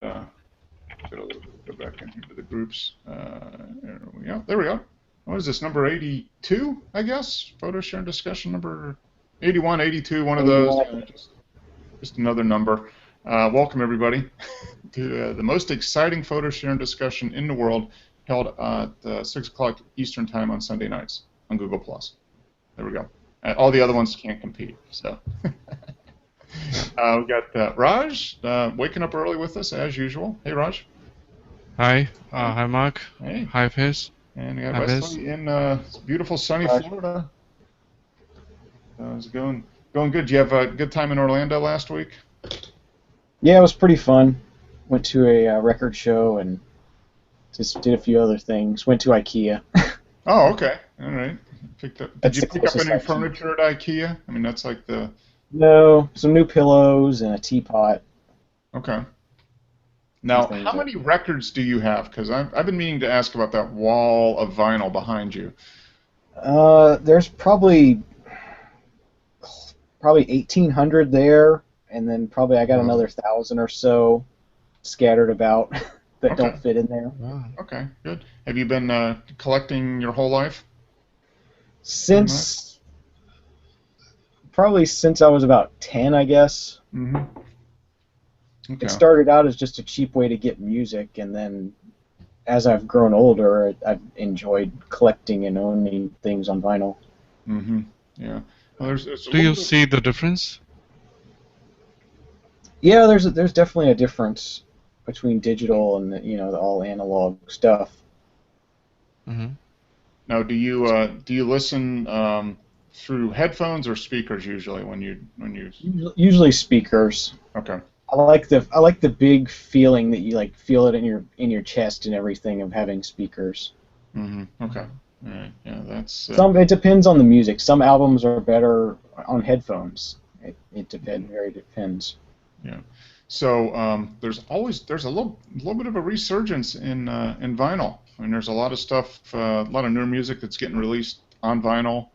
go back in here to the groups. There we go. What is this, number 82, I guess? Photo share and discussion number 81, 82, one of those. Just another number. Welcome, everybody, to the most exciting photo share and discussion in the world, held at 6 o'clock Eastern Time on Sunday nights on Google+. There we go. All the other ones can't compete. So we got Raj waking up early with us, as usual. Hey, Raj. Hi. Hi, Mark. Hey. Hi, Fizz. And we got Wesley in beautiful sunny Florida. How's it going? Going good. Did you have a good time in Orlando last week? Yeah, it was pretty fun. Went to a record show and just did a few other things. Went to IKEA. Oh, okay. All right. Did you the pick up any closest furniture at IKEA? I mean, that's like the... No, some new pillows and a teapot. Okay. Now, how many records do you have? Because I've been meaning to ask about that wall of vinyl behind you. There's probably 1,800 there, and then probably I got another 1,000 or so scattered about that don't fit in there. Wow. Okay, good. Have you been collecting your whole life? Probably since I was about 10, I guess. Mm-hmm. Okay. It started out as just a cheap way to get music, and then as I've grown older, I've enjoyed collecting and owning things on vinyl. Mm-hmm. Yeah. Well, Do you see the difference? Yeah, there's definitely a difference between digital and the all analog stuff. Mm-hmm. Now, do you listen through headphones or speakers usually when you? Usually speakers. Okay. I like the big feeling that you feel it in your chest and everything of having speakers. Mm-hmm. Okay. All right. Yeah, that's. It depends on the music. Some albums are better on headphones. It depends. Yeah. So there's a little bit of a resurgence in vinyl. I mean, there's a lot of stuff, a lot of newer music that's getting released on vinyl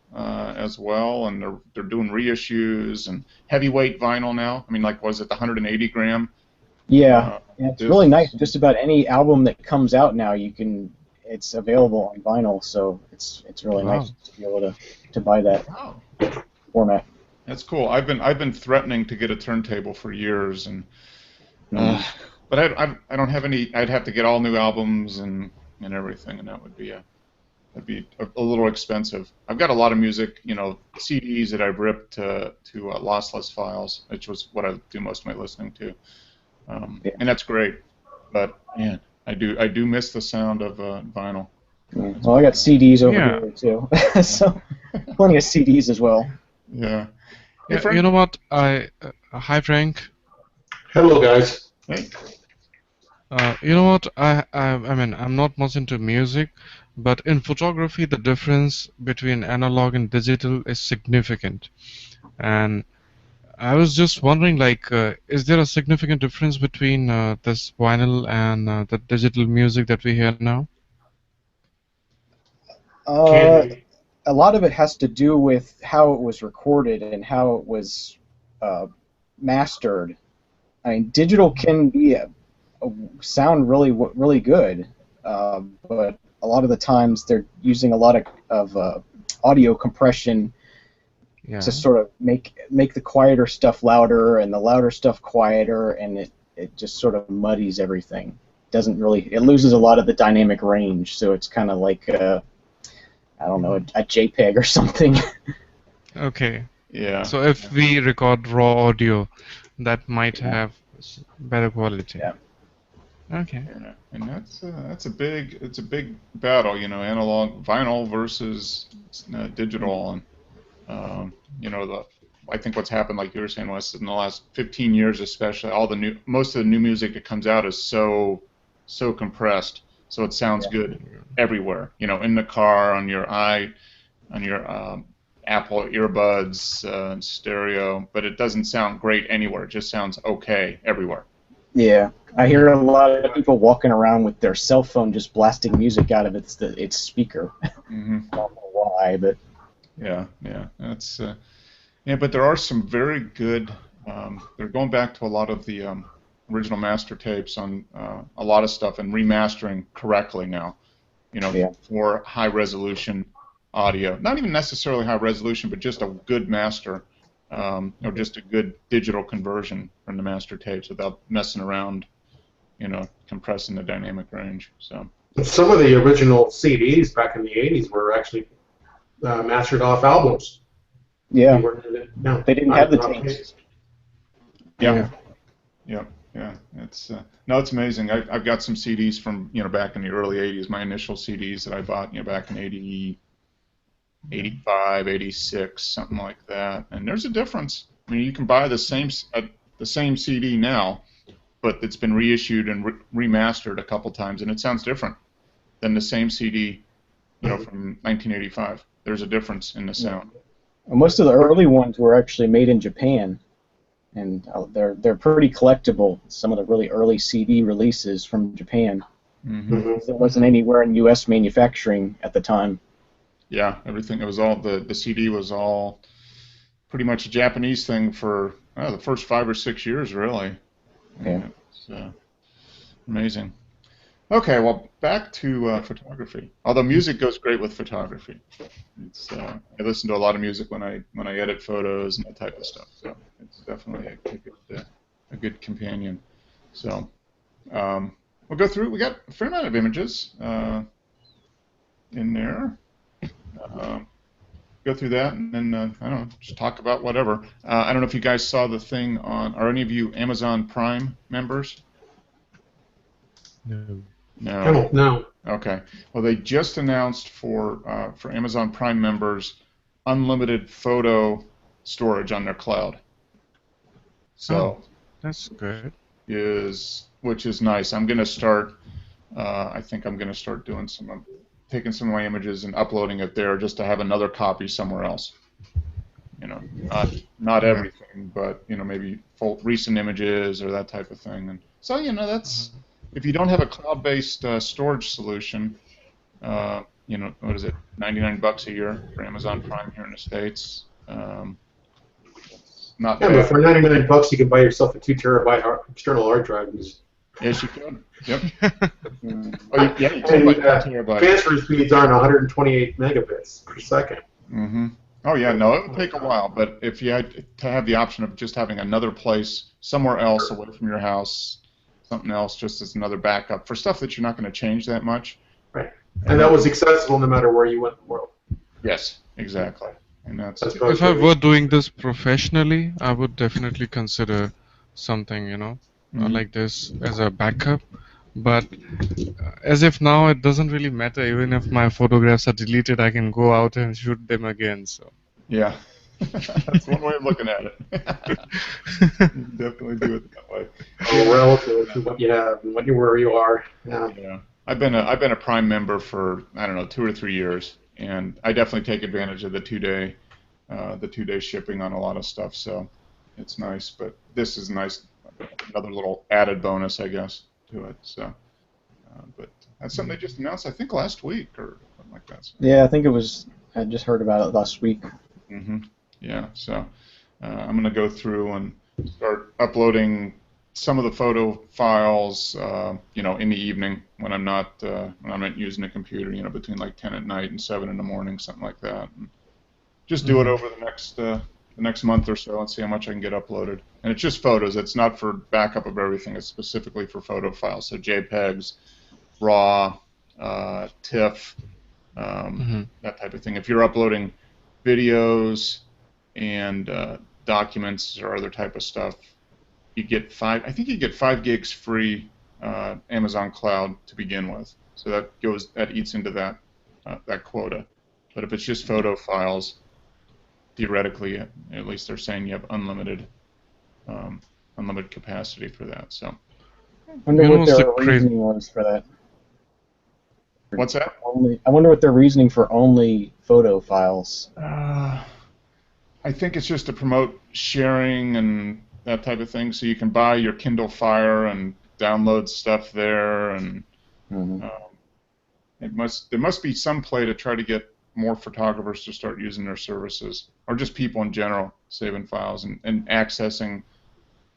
as well, and they're doing reissues and heavyweight vinyl now. I mean, like, was it the 180 gram? Yeah, it's really nice. Just about any album that comes out now, it's available on vinyl, so it's really nice to be able to buy that format. That's cool. I've been threatening to get a turntable for years, and but I don't have any. I'd have to get all new albums and everything, and that'd be a little expensive. I've got a lot of music, CDs that I've ripped to lossless files, which was what I do most of my listening to, and that's great. But man, I do miss the sound of vinyl. Yeah. Well, I got CDs over here too, so plenty of CDs as well. Yeah. Hey, you know what? Hi, Frank. Hello, guys. Hey. You know what? I mean, I'm not much into music, but in photography, the difference between analog and digital is significant. And I was just wondering, is there a significant difference between this vinyl and the digital music that we hear now? A lot of it has to do with how it was recorded and how it was mastered. I mean, digital can sound really good, but a lot of the times they're using a lot of audio compression to sort of make the quieter stuff louder and the louder stuff quieter, and it just sort of muddies everything. It loses a lot of the dynamic range, so it's kind of like I don't know, a JPEG or something. Okay. Yeah. So if we record raw audio, that might have better quality. Yeah. Okay. Yeah. And that's a big battle, analog vinyl versus digital, and I think what's happened, like you were saying, Wes, in the last 15 years especially, most of the new music that comes out is so compressed. So it sounds good everywhere, in the car, on your Apple earbuds, stereo, but it doesn't sound great anywhere. It just sounds okay everywhere. Yeah, I hear a lot of people walking around with their cell phone just blasting music out of its speaker. Mm-hmm. I don't know why, but yeah, that's but there are some very good. They're going back to a lot of the original master tapes on a lot of stuff and remastering correctly now. Yeah. For high resolution audio. Not even necessarily high resolution, but just a good master, or just a good digital conversion from the master tapes without messing around, compressing the dynamic range. So. Some of the original CDs back in the 80s were actually mastered off albums. Yeah. No, They didn't have the tapes. Yeah. Yeah. It's no, it's amazing. I've got some CDs from back in the early '80s. My initial CDs that I bought back in '80, '85, '86, something like that. And there's a difference. I mean, you can buy the same CD now, but it's been reissued and remastered a couple times, and it sounds different than the same CD, from 1985. There's a difference in the sound. Well, most of the early ones were actually made in Japan, and they're pretty collectible. Some of the really early CD releases from Japan. Mm-hmm. There wasn't anywhere in U.S. manufacturing at the time. Yeah, everything. It was all the CD was all pretty much a Japanese thing for the first 5 or 6 years, really. Yeah. It's amazing. Okay, well, back to photography. Although music goes great with photography. It's I listen to a lot of music when I edit photos and that type of stuff. So it's definitely a good companion. So we'll go through. We got a fair amount of images in there. Go through that, and then I don't know, just talk about whatever. I don't know if you guys saw the thing on. Are any of you Amazon Prime members? No. No. No. Okay. Well, they just announced for Amazon Prime members unlimited photo storage on their cloud. So that's good. Which is nice. I'm gonna start. I think I'm gonna start doing taking some of my images and uploading it there just to have another copy somewhere else. Not everything, but maybe recent images or that type of thing. And so that's. If you don't have a cloud-based storage solution, what is it, $99 a year for Amazon Prime here in the States? Not bad. But for $99, you can buy yourself a 2 terabyte external hard drive. Yes, you could. Yep. And terabyte. transfer speeds aren't 128 megabits per second. Mm-hmm. Oh yeah, no, it would take a while, but if you had to have the option of just having another place somewhere else away from your house, something else just as another backup for stuff that you're not going to change that much. Right. And that was accessible no matter where you went in the world. Yes, exactly. And that's if I were doing this professionally, I would definitely consider something, like this as a backup. But as if now it doesn't really matter. Even if my photographs are deleted, I can go out and shoot them again. So. Yeah. That's one way of looking at it. Definitely do it that way. Relative to what you have and where you are. Yeah. I've been a Prime member for 2 or 3 years, and I definitely take advantage of the 2-day shipping on a lot of stuff. So it's nice. But this is nice, another little added bonus, I guess, to it. So, but that's something they just announced, I think, last week or something like that. So. Yeah, I think it was. I just heard about it last week. Mm-hmm. Yeah, so I'm going to go through and start uploading some of the photo files, in the evening when I'm not using a computer, between like 10 at night and 7 in the morning, something like that. And just do it over the next month or so and see how much I can get uploaded. And it's just photos. It's not for backup of everything. It's specifically for photo files. So JPEGs, RAW, TIFF, that type of thing. If you're uploading videos and documents or other type of stuff, you get 5 gigs free Amazon Cloud to begin with. So that eats into that quota. But if it's just photo files, theoretically, at least they're saying you have unlimited capacity for that. So. I wonder what their reasoning was for that. What's that? I wonder what their reasoning for only photo files. I think it's just to promote sharing and that type of thing. So you can buy your Kindle Fire and download stuff there, and there must be some play to try to get more photographers to start using their services, or just people in general saving files and accessing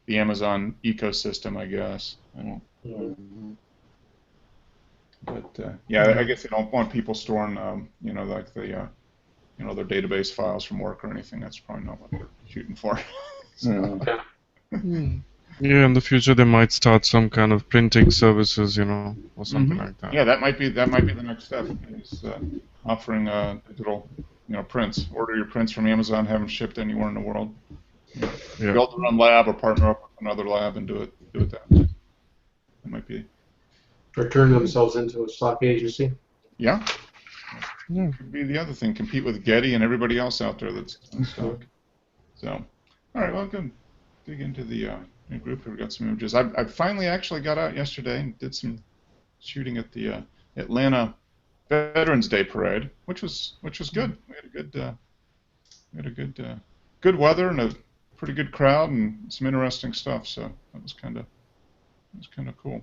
the Amazon ecosystem, I guess. I don't. Mhm. But yeah, I guess they don't want people storing, like the their database files from work or anything. That's probably not what they're shooting for. So, Mm. Yeah. Hmm. Yeah, in the future they might start some kind of printing services, or something like that. yeah, that might be the next step is offering digital, prints. Order your prints from Amazon, have them shipped anywhere in the world. Yeah. Build your own lab or partner up with another lab and do it that way. That might be, Or turn themselves into a stock agency. yeah, Yeah. could be the other thing. Compete with Getty and everybody else out there that's on stock. So, all right, well, good. Dig into the group here. We got some images. I finally actually got out yesterday and did some shooting at the Atlanta Veterans Day Parade, which was good. We had a good weather and a pretty good crowd and some interesting stuff. So that was kind of cool.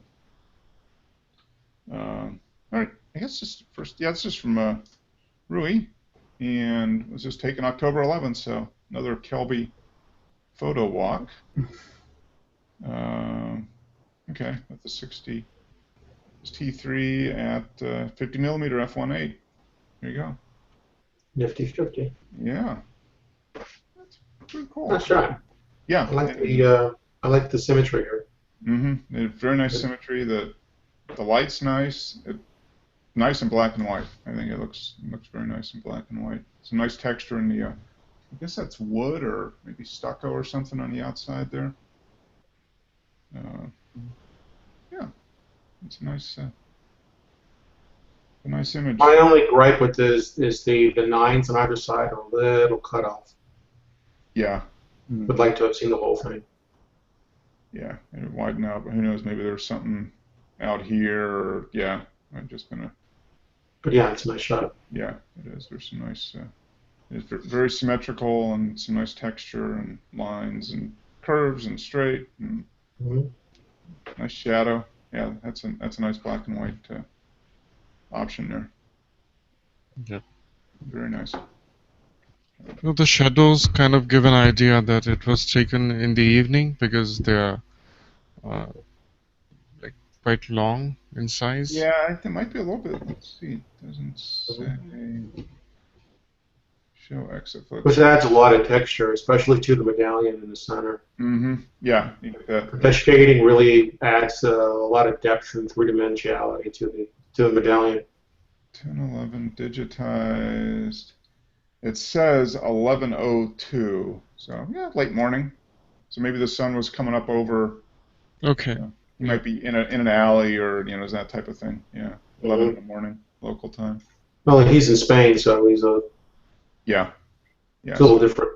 All right, I guess just first, yeah, this is from Rui, and was just taken October 11th. So another Kelby photo walk. Okay, with the 60 T3 at 50 millimeter f1.8. There you go. Nifty 50. Yeah, that's pretty cool. Nice shot. Yeah, I like the symmetry here. Very nice symmetry. The light's nice. Nice in black and white. I think it looks very nice in black and white. Some nice texture in the. I guess that's wood or maybe stucco or something on the outside there. Yeah, it's a nice image. My only gripe with this is the nines on either side are a little cut off. Yeah, Would like to have seen the whole thing. yeah, and it widened out, but who knows? Maybe there's something out here. Or, yeah, I'm just gonna. But yeah, it's a nice shot. Yeah, it is. There's some nice. It's very symmetrical and some nice texture and lines and curves and straight and nice shadow. Yeah, that's a nice black and white option there. Yep. Very nice. The shadows kind of give an idea that it was taken in the evening because they're like quite long in size. Yeah, I think it might be a little bit. Let's see. It doesn't say. Show exit footage. Which adds a lot of texture, especially to the medallion in the center. Yeah, you get that. The shading really adds a lot of depth and three-dimensionality to the medallion. 1011 digitized. It says 11:02. So yeah, late morning. So maybe the sun was coming up over. Okay. You might be in an alley or is that type of thing. Yeah, 11 in the morning local time. Well, he's in Spain, so he's Yeah. it's a little different.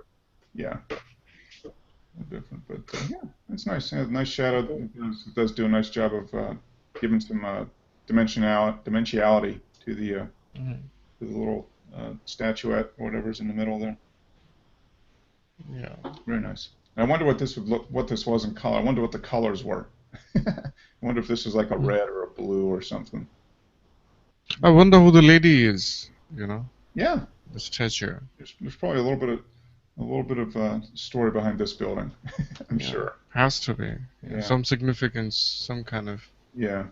Yeah. A little different, but yeah, it's nice. Yeah, nice shadow. It does do a nice job of giving some dimensionality to the little statuette or whatever's in the middle there. Yeah. Very nice. And I wonder what this was in color. I wonder what the colors were. I wonder if this was like a red or a blue or something. I wonder who the lady is, Yeah. the statue. There's probably a little bit of story behind this building. I'm sure. Has to be. Yeah. Some significance, some kind of. Yeah.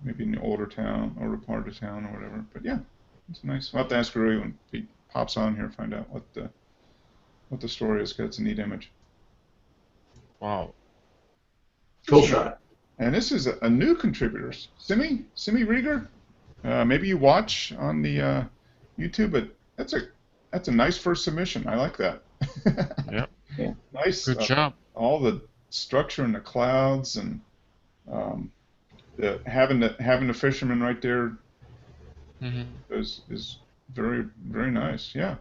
Maybe in the older town, older part of town or whatever. But yeah, it's nice. I'll have to ask Rui when he pops on here, find out what the story is, 'cause it's a neat image. Wow. Cool shot. And this is a new contributor, Simi Rieger. Maybe you watch on the YouTube, but that's a nice first submission. I like that. Yep. Yeah. Nice. Good job. All the structure in the clouds and having the fisherman right there is very, very nice. Yeah.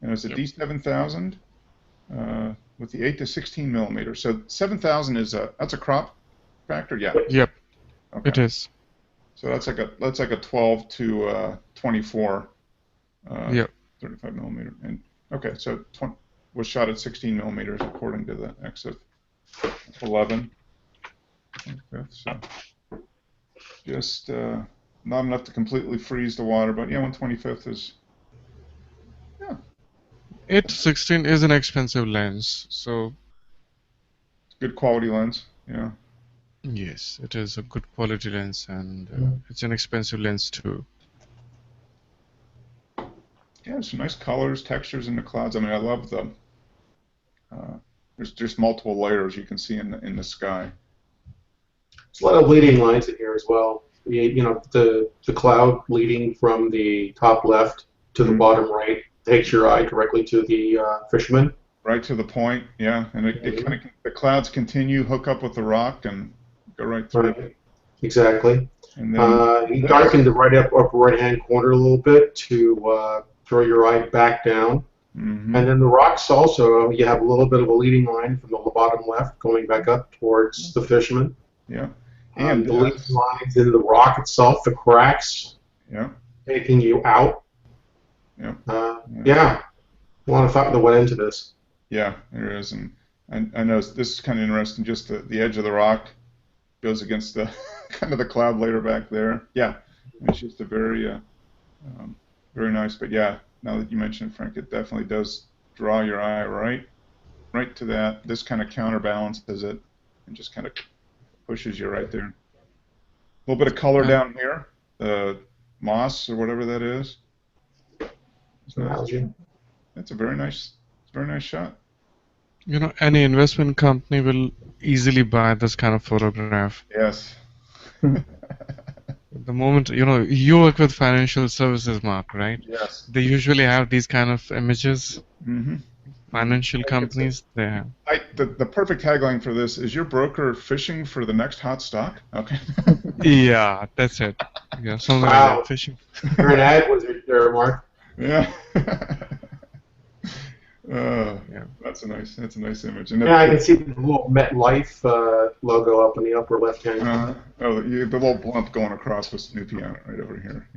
And it's a D7000 with the 8 to 16 millimeter. So 7000 that's a crop factor. Yeah. Yep. Okay. It is. So that's like a 12 to 24. Yep. 35 millimeter. And okay, so was shot at 16 millimeters according to the XF11. Okay, so just not enough to completely freeze the water, but yeah, 1/25 is. Yeah. 8 to 16 is an expensive lens, so good quality lens. Yeah. Yes, it is a good quality lens, and it's an expensive lens too. Yeah, some nice colors, textures in the clouds. I mean, I love the. There's multiple layers you can see in the sky. There's a lot of leading lines in here as well. The cloud leading from the top left to the bottom right takes your eye directly to the fisherman. Right to the point, yeah, and it kind of the clouds continue, hook up with the rock, and go right through. Right. Exactly. And then You darken the upper right-hand corner a little bit to throw your eye back down. Mm-hmm. And then the rocks also, you have a little bit of a leading line from the bottom left going back up towards the fisherman. Yeah. And the leading lines in the rock itself, the cracks, taking you out. Yeah. Yeah. A lot of thought that went into this. Yeah, there is. And I know this is kind of interesting, just the edge of the rock goes against the kind of the cloud layer back there. Yeah. It's just a very, very nice. But yeah, now that you mentioned it, Frank, it definitely does draw your eye right to that. This kind of counterbalances it and just kind of pushes you right there. A little bit of color down here, the moss or whatever that is. That's a very nice shot. You know, any investment company will easily buy this kind of photograph. Yes. The moment, you work with financial services, Mark, right? Yes. They usually have these kind of images. Mm-hmm. Financial companies, they have. The perfect tagline for this is your broker fishing for the next hot stock? Okay. Yeah, that's it. Yeah, something like that. Fishing. You're an ad wizard there, Mark. Yeah. Yeah. That's a nice image. And I can see the little MetLife logo up in the upper left-hand corner. The little blimp going across with Snoopy on it right over here,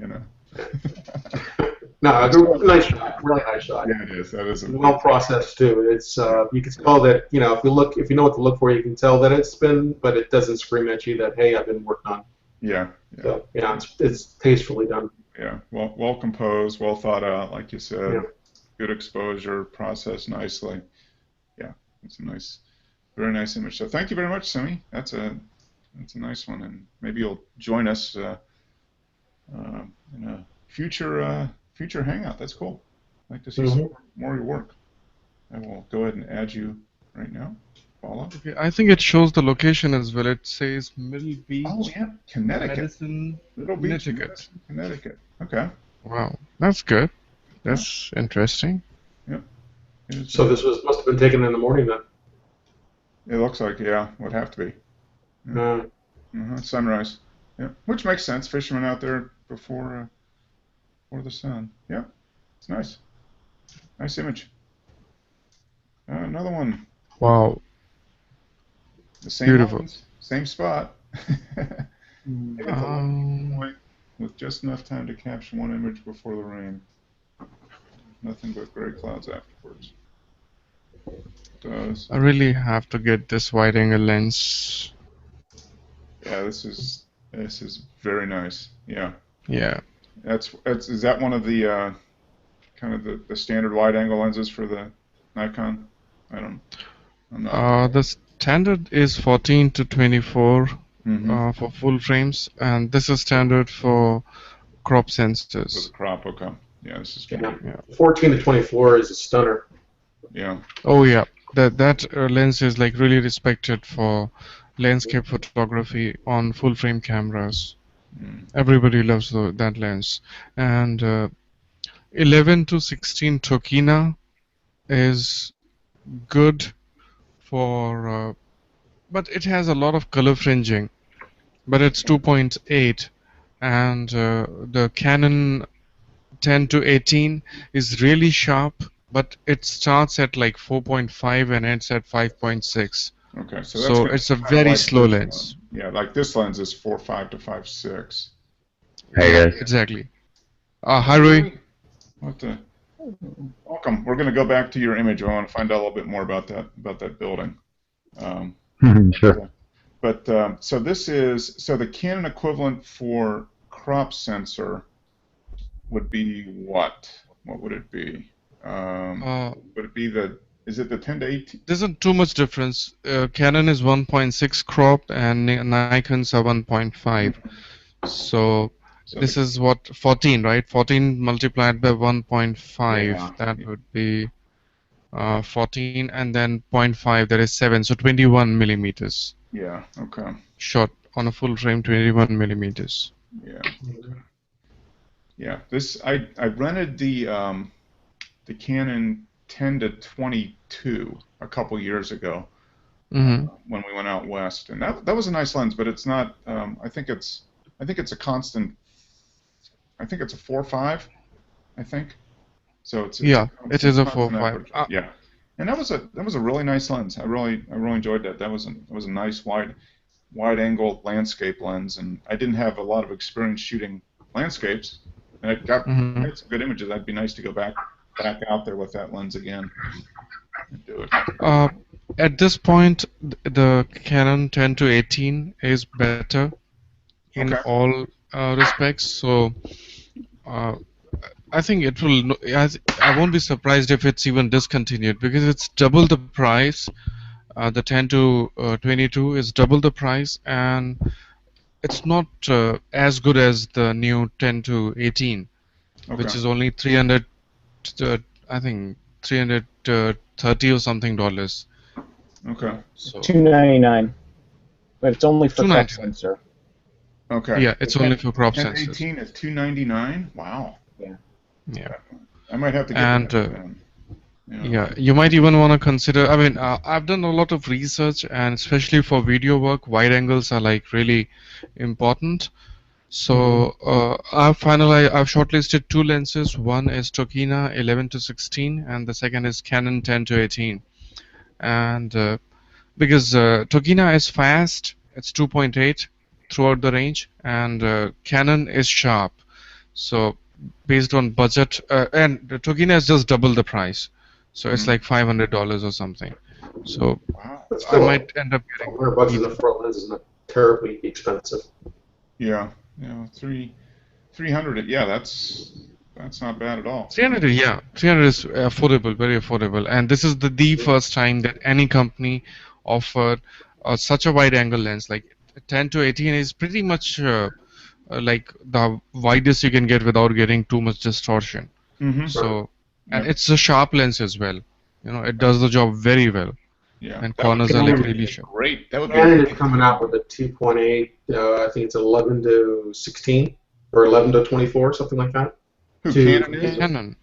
No, nice shot, really nice shot. Yeah, it is. That is well processed too. It's you can tell that if you know what to look for, you can tell that it's been, but it doesn't scream at you that hey, I've been worked on. Yeah. So it's tastefully done. Yeah, well composed, well thought out, like you said. Yeah. Good exposure, processed nicely. Yeah, it's a very nice image. So thank you very much, Simi. That's a nice one, and maybe you'll join us in a future hangout. That's cool. I'd like to see some more of your work. I will go ahead and add you right now. Follow. Okay, I think it shows the location as well. It says Middle Beach. Oh yeah, Connecticut. Madison, Middle Beach, Connecticut. Connecticut. Okay. Wow, that's good. That's interesting. Yep. So this must have been taken in the morning then. It looks like would have to be. Yeah. Sunrise. Yeah, which makes sense. Fishermen out there before the sun. Yeah, it's nice. Nice image. Another one. Wow. The same Beautiful. Lens, same spot. With just enough time to capture one image before the rain. Nothing but gray clouds afterwards. I really have to get this wide-angle lens. Yeah, this is very nice. Yeah. Yeah. Is that one of the kind of the standard wide-angle lenses for the Nikon? I'm not. The standard is 14 to 24 for full frames, and this is standard for crop sensors. For the crop, okay. Yeah, this is true. Yeah. 14 to 24 is a stunner. Yeah. Oh yeah, that lens is like really respected for landscape photography on full frame cameras. Everybody loves that lens. And 11 to 16 Tokina is good for, but it has a lot of color fringing. But it's 2.8, and the Canon 10 to 18 is really sharp, but it starts at like 4.5 and ends at 5.6. Okay, so it's a very slow lens. Yeah, like this lens is 4.5 to 5.6. Hey guys. Exactly. Hi Rui. Welcome. We're going to go back to your image. I want to find out a little bit more about that building. Sure. But so the Canon equivalent for crop sensor would be what? What would it be? Would it be the Is it the 10 to 18? There isn't too much difference. Canon is 1.6 crop and Nikon's are 1.5. So So this is what 14, right? 14 multiplied by 1.5. Yeah. That would be 14, and then 0.5. That is 7. So 21 millimeters. yeah. Okay. Shot on a full frame, 21 millimeters. Yeah. Yeah. This I rented the Canon 10 to 22 a couple years ago Mm-hmm. when we went out west, and that was a nice lens, but it's not. I think it's a constant. I think it's a 4.5. I think. So it's Yeah, it's it is a constant 4.5. aperture. Yeah, and that was a really nice lens. I really enjoyed that. That was a nice wide angle landscape lens, and I didn't have a lot of experience shooting landscapes, and I Mm-hmm. had some good images. That'd be nice to go back out there with that lens again and do it. At this point, the Canon 10 to 18 is better in Okay. all respects. So I think it will. I won't be surprised if it's even discontinued because it's double the price. The 10 to 22 is double the price, and it's not as good as the new 10 to 18, which Okay. is only 300. I think 330 or something dollars. Okay. So $299, but it's only for crop $299. sensor. Okay. Yeah, it's only for crop 10 to sensors. 18 is $299. Wow. Yeah. I might have to get And that then. yeah, you might even want to consider. I mean, I've done a lot of research, and especially for video work, wide angles are like really important. So I've shortlisted two lenses. One is Tokina 11 to 16, and the second is Canon 10 to 18. And because Tokina is fast, it's 2.8 throughout the range, and Canon is sharp. So based on budget, and the Tokina is just double the price, so it's like $500 or something. So Wow. But I still, might end up getting $100 in either. a front lens is not terribly expensive. Yeah. 300. Yeah, that's not bad at all. 300, yeah, 300 is affordable, very affordable, and this is the first time that any company offered such a wide angle lens. Like 10 to 18 is pretty much like the widest you can get without getting too much distortion. Mm-hmm. So, and Yep. it's a sharp lens as well. You know, it does the job very well, Yeah. and That would corners be are like Canon- really sharp. great. That would Canon be is coming out with a 2.8. I think it's 11 to 16 or 11 to 24, something like that. who to- Canon is. Canon.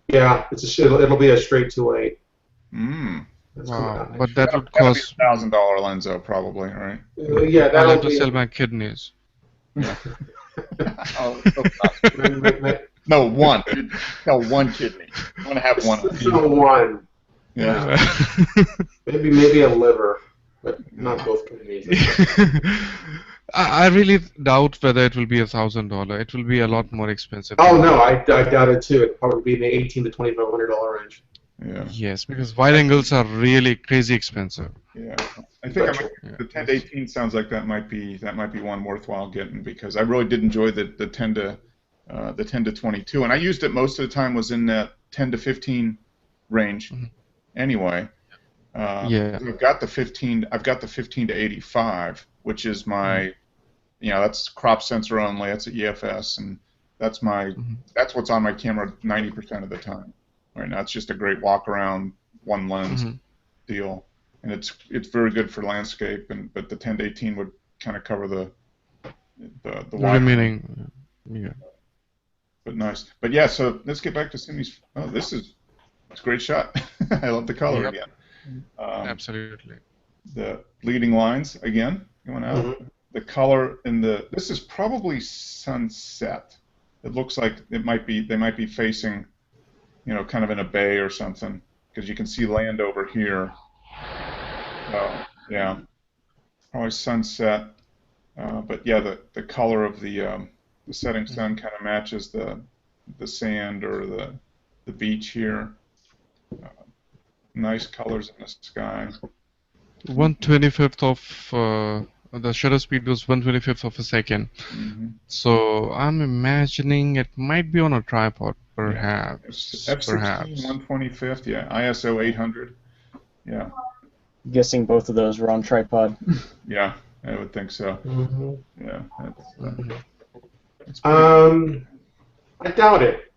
Yeah, it'll be a straight 2.8. Mm. That's coming Wow, out but next that would That'll be cost. $1,000 lens though, probably, right? year. Yeah, I'll that'll have to be. sell my kidneys. Oh, no, one. No, one kidney. I want to have one. So one. Yeah. Maybe a liver, but not both kidneys. I really doubt whether it will be $1,000. It will be a lot more expensive. Oh no, I doubt it too. It'd probably be in the $1,800 to $2,500 range. Yeah. Yes, because wide angles are really crazy expensive. Yeah. I think Yeah. the 10 to 18 sounds like that might be one worthwhile getting because I really did enjoy the 10 to 22, and I used it most of the time was in that 10 to 15 range. Anyway. Yeah. I've got the 15 to 85, which is my, that's crop sensor only. That's an EFS, and that's what's on my camera 90% of the time. Right now, it's just a great walk around one lens deal, and it's very good for landscape. But the 10 to 18 would kind of cover the wide remaining. Yeah. But nice. But yeah, so let's get back to Sydney's. Oh, it's a great shot. I love the color Yep. again. Absolutely. The leading lines again going out. Mhm. The color in this is probably sunset. It looks like they might be facing, kind of in a bay or something because you can see land over here. Yeah, probably sunset. But yeah, the color of the setting sun kind of matches the sand or the beach here. Nice colors in the sky. 1/25th of the shutter speed was 1/25th of a second. Mm-hmm. So I'm imagining it might be on a tripod, perhaps. F16 Perhaps. 1/25th, yeah. ISO 800. Yeah. Guessing both of those were on tripod. Yeah, I would think so. Yeah, that's I doubt it.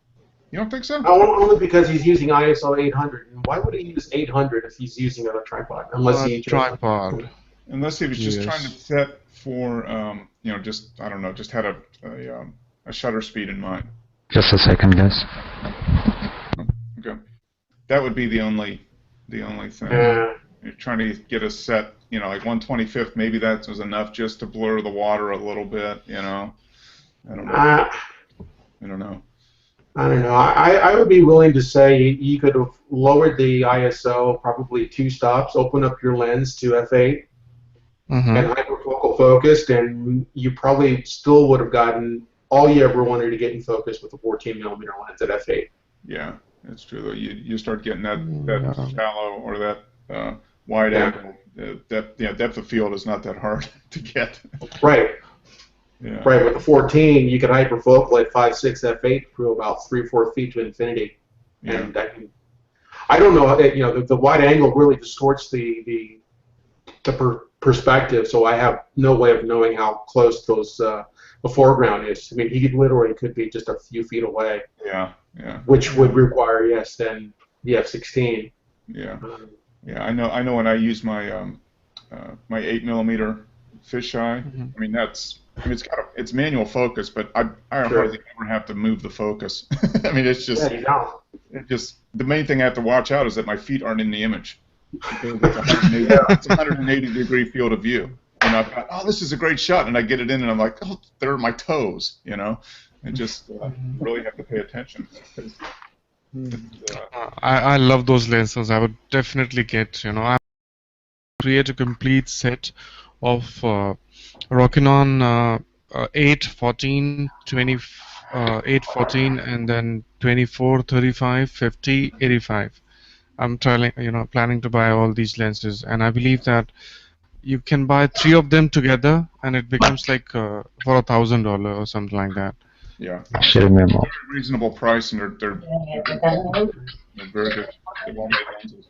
You don't think so? Only because he's using ISO 800. And why would he use 800 if he's using a tripod? Unless he tripod. Unless he was just trying to set for, just I don't know, just had a shutter speed in mind. Just a second, guys. Okay, that would be the only thing. You're trying to get a set, like 1/25th. Maybe that was enough just to blur the water a little bit. I don't know. I don't know. I don't know. I would be willing to say you could have lowered the ISO probably 2 stops, open up your lens to f8, and hyperfocal focused, and you probably still would have gotten all you ever wanted to get in focus with a 14mm lens at f8. Yeah, that's true. Though you start getting that shallow or that wide angle. Depth of field is not that hard to get. Right. Yeah. Right, with the 14, you can hyperfocal at 5.6 f8 through about 3-4 feet to infinity, and I don't know. The wide angle really distorts the perspective, so I have no way of knowing how close the foreground is. I mean, he could be just a few feet away. Yeah. Which would require then the f16. Yeah. Yeah, I know. When I use my my 8mm fisheye, I mean it's manual focus, but I hardly ever have to move the focus. I mean, it's just the main thing I have to watch out is that my feet aren't in the image. It's a 180-degree field of view, and I've got, this is a great shot, and I get it in, and I'm like, there are my toes, I just really have to pay attention. I love those lenses. I would definitely get, I create a complete set of Rokinon 8, 14, 20, 8, 14, and then 24, 35, 50, 85. I'm planning to buy all these lenses, and I believe that you can buy 3 of them together, and it becomes like for $1,000 or something like that. Yeah. Memo. Reasonable price, and they're very good. They're well-made lenses.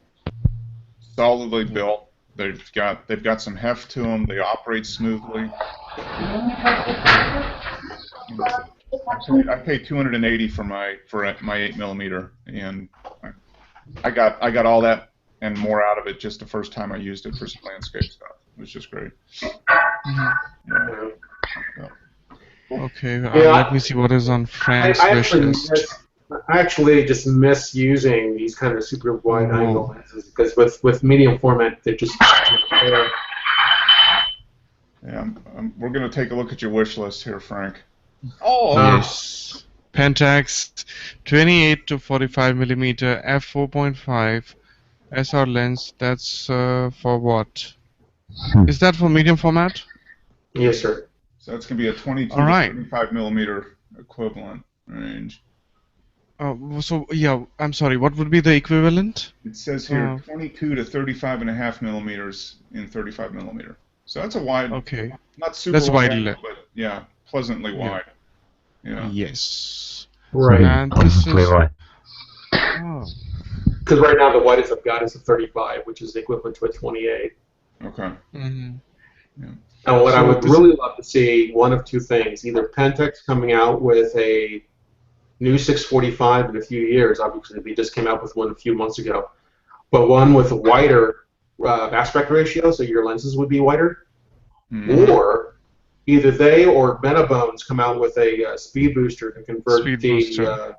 Solidly built. They've got some heft to them. They operate smoothly. I paid $280 for my 8mm, and I got all that and more out of it just the first time I used it for some landscape stuff. It was just great. Okay, let me see what is on Frank's wish list. I actually just miss using these kind of super wide angle lenses because with medium format they just. Yeah, we're going to take a look at your wish list here, Frank. Yes. Pentax 28 to 45mm f4.5 SR lens. That's for what? Is that for medium format? Yes, sir. So that's going to be a 22 to 35mm equivalent range. I'm sorry, what would be the equivalent? It says here 22 to 35.5mm in 35mm. So that's a wide, not super wide, but yeah, pleasantly wide. Yeah. Yes. Right. And this is... Because right now the widest I've got is a 35, which is equivalent to a 28. Okay. Yeah. Now, what I would really love to see, one of two things: either Pentax coming out with a new 645 in a few years. Obviously, we just came out with one a few months ago, but one with a wider aspect ratio, so your lenses would be wider. Or either they or Metabones come out with a speed booster to convert speed booster to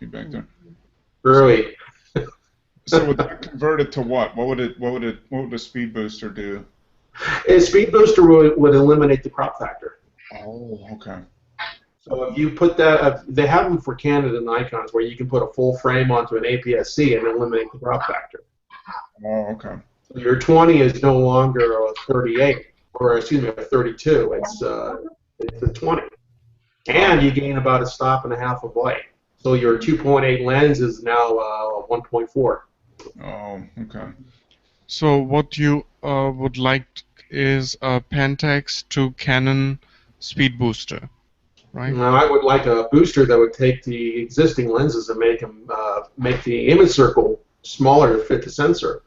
feedback there. Really. So would that convert it to what? What would a speed booster do? A speed booster would eliminate the crop factor. Oh, okay. So if you put that, they have them for Canon and Nikons where you can put a full frame onto an APS-C and eliminate the crop factor. Oh, okay. So your 20 is no longer a 38, or excuse me, a 32. It's a 20, and you gain about a stop and a half of light. So your 2.8 lens is now 1.4. Oh, okay. So what you would like is a Pentax to Canon speed booster. right? Now, I would like a booster that would take the existing lenses and make the image circle smaller to fit the sensor.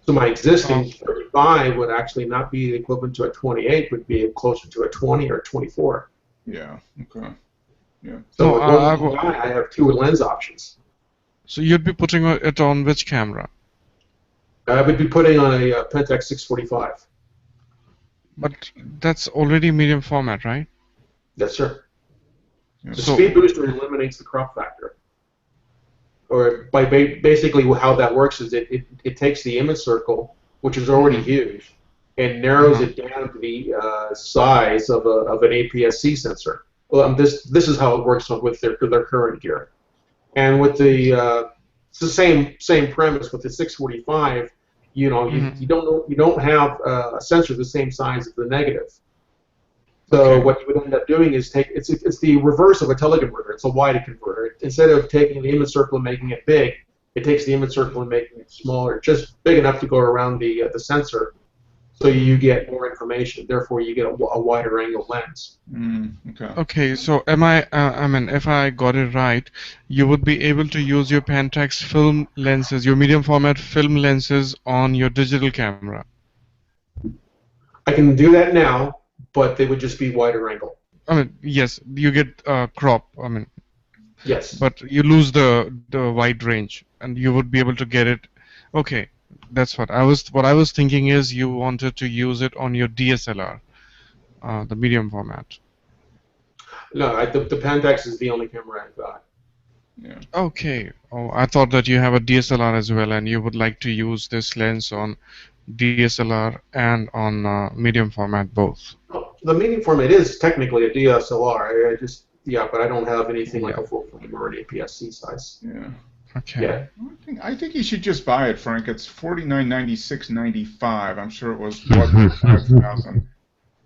So my existing 35 would actually not be equivalent to a 28, would be closer to a 20 or 24. Yeah. Okay. Yeah. So No, with one guy, I have two lens options. so you'd be putting it on which camera? I would be putting on a Pentax 645. But that's already medium format, right? Yes, sir. Yeah. The So- speed booster eliminates the crop factor. Or by basically how that works is it takes the image circle, which is already huge, and narrows it down to the size of an APS-C sensor. Well, this is how it works with their current gear. And with the it's the same premise with the 645. You know, you don't have a sensor the same size as the negative. So what you would end up doing is it's the reverse of a teleconverter. It's a wide converter. Instead of taking the image circle and making it big, it takes the image circle and making it smaller, just big enough to go around the sensor, so you get more information. Therefore, you get a wider angle lens. Okay. Okay, so am I mean, if I got it right, you would be able to use your Pentax film lenses, your medium format film lenses on your digital camera. I can do that now, but they would just be wider angle. I mean, yes, you get crop. I mean, Yes. but you lose the wide range, and you would be able to get it. Okay, that's what I was thinking is you wanted to use it on your DSLR, the medium format. No, the Pentax is the only camera I've got. Yeah. Okay. Oh, I thought that you have a DSLR as well, and you would like to use this lens on DSLR and on medium format both. The medium format is technically a DSLR. But I don't have anything like a full frame or an APS-C size. Yeah. Okay. Yeah. I think you should just buy it, Frank. It's $49.96.95. I'm sure it was $5,000.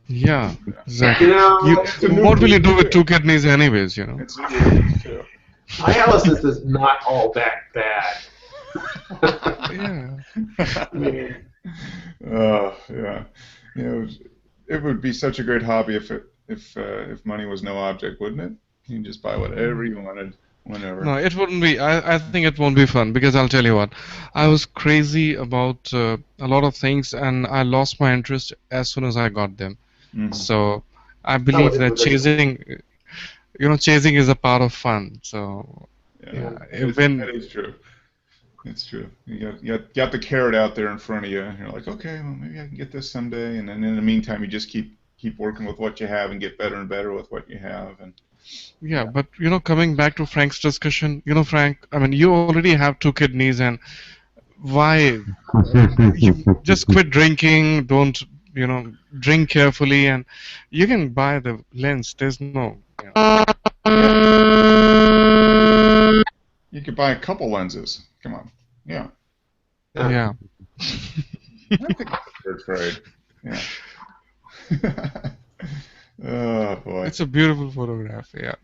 Yeah, exactly. You know, What will you do with two kidneys anyways, you know? It's new release, too. dialysis is not all that bad. Yeah. Yeah. Yeah. It would be such a great hobby if money was no object, wouldn't it? You can just buy whatever you wanted, whenever. No, it wouldn't be. I think it won't be fun because I'll tell you what. I was crazy about a lot of things and I lost my interest as soon as I got them. So I believe that chasing is a part of fun. So that is true. It's true. You got the carrot out there in front of you, and you're like, okay, well, maybe I can get this someday. And then in the meantime, you just keep working with what you have and get better and better with what you have. And yeah, but coming back to Frank's discussion, Frank, I mean, you already have two kidneys, and why you just quit drinking? Don't drink carefully, and you can buy the lens. There's no. you could buy a couple lenses. Come on. Yeah. Yeah. I think it's a third grade. Yeah. Oh boy. It's a beautiful photograph. Yeah.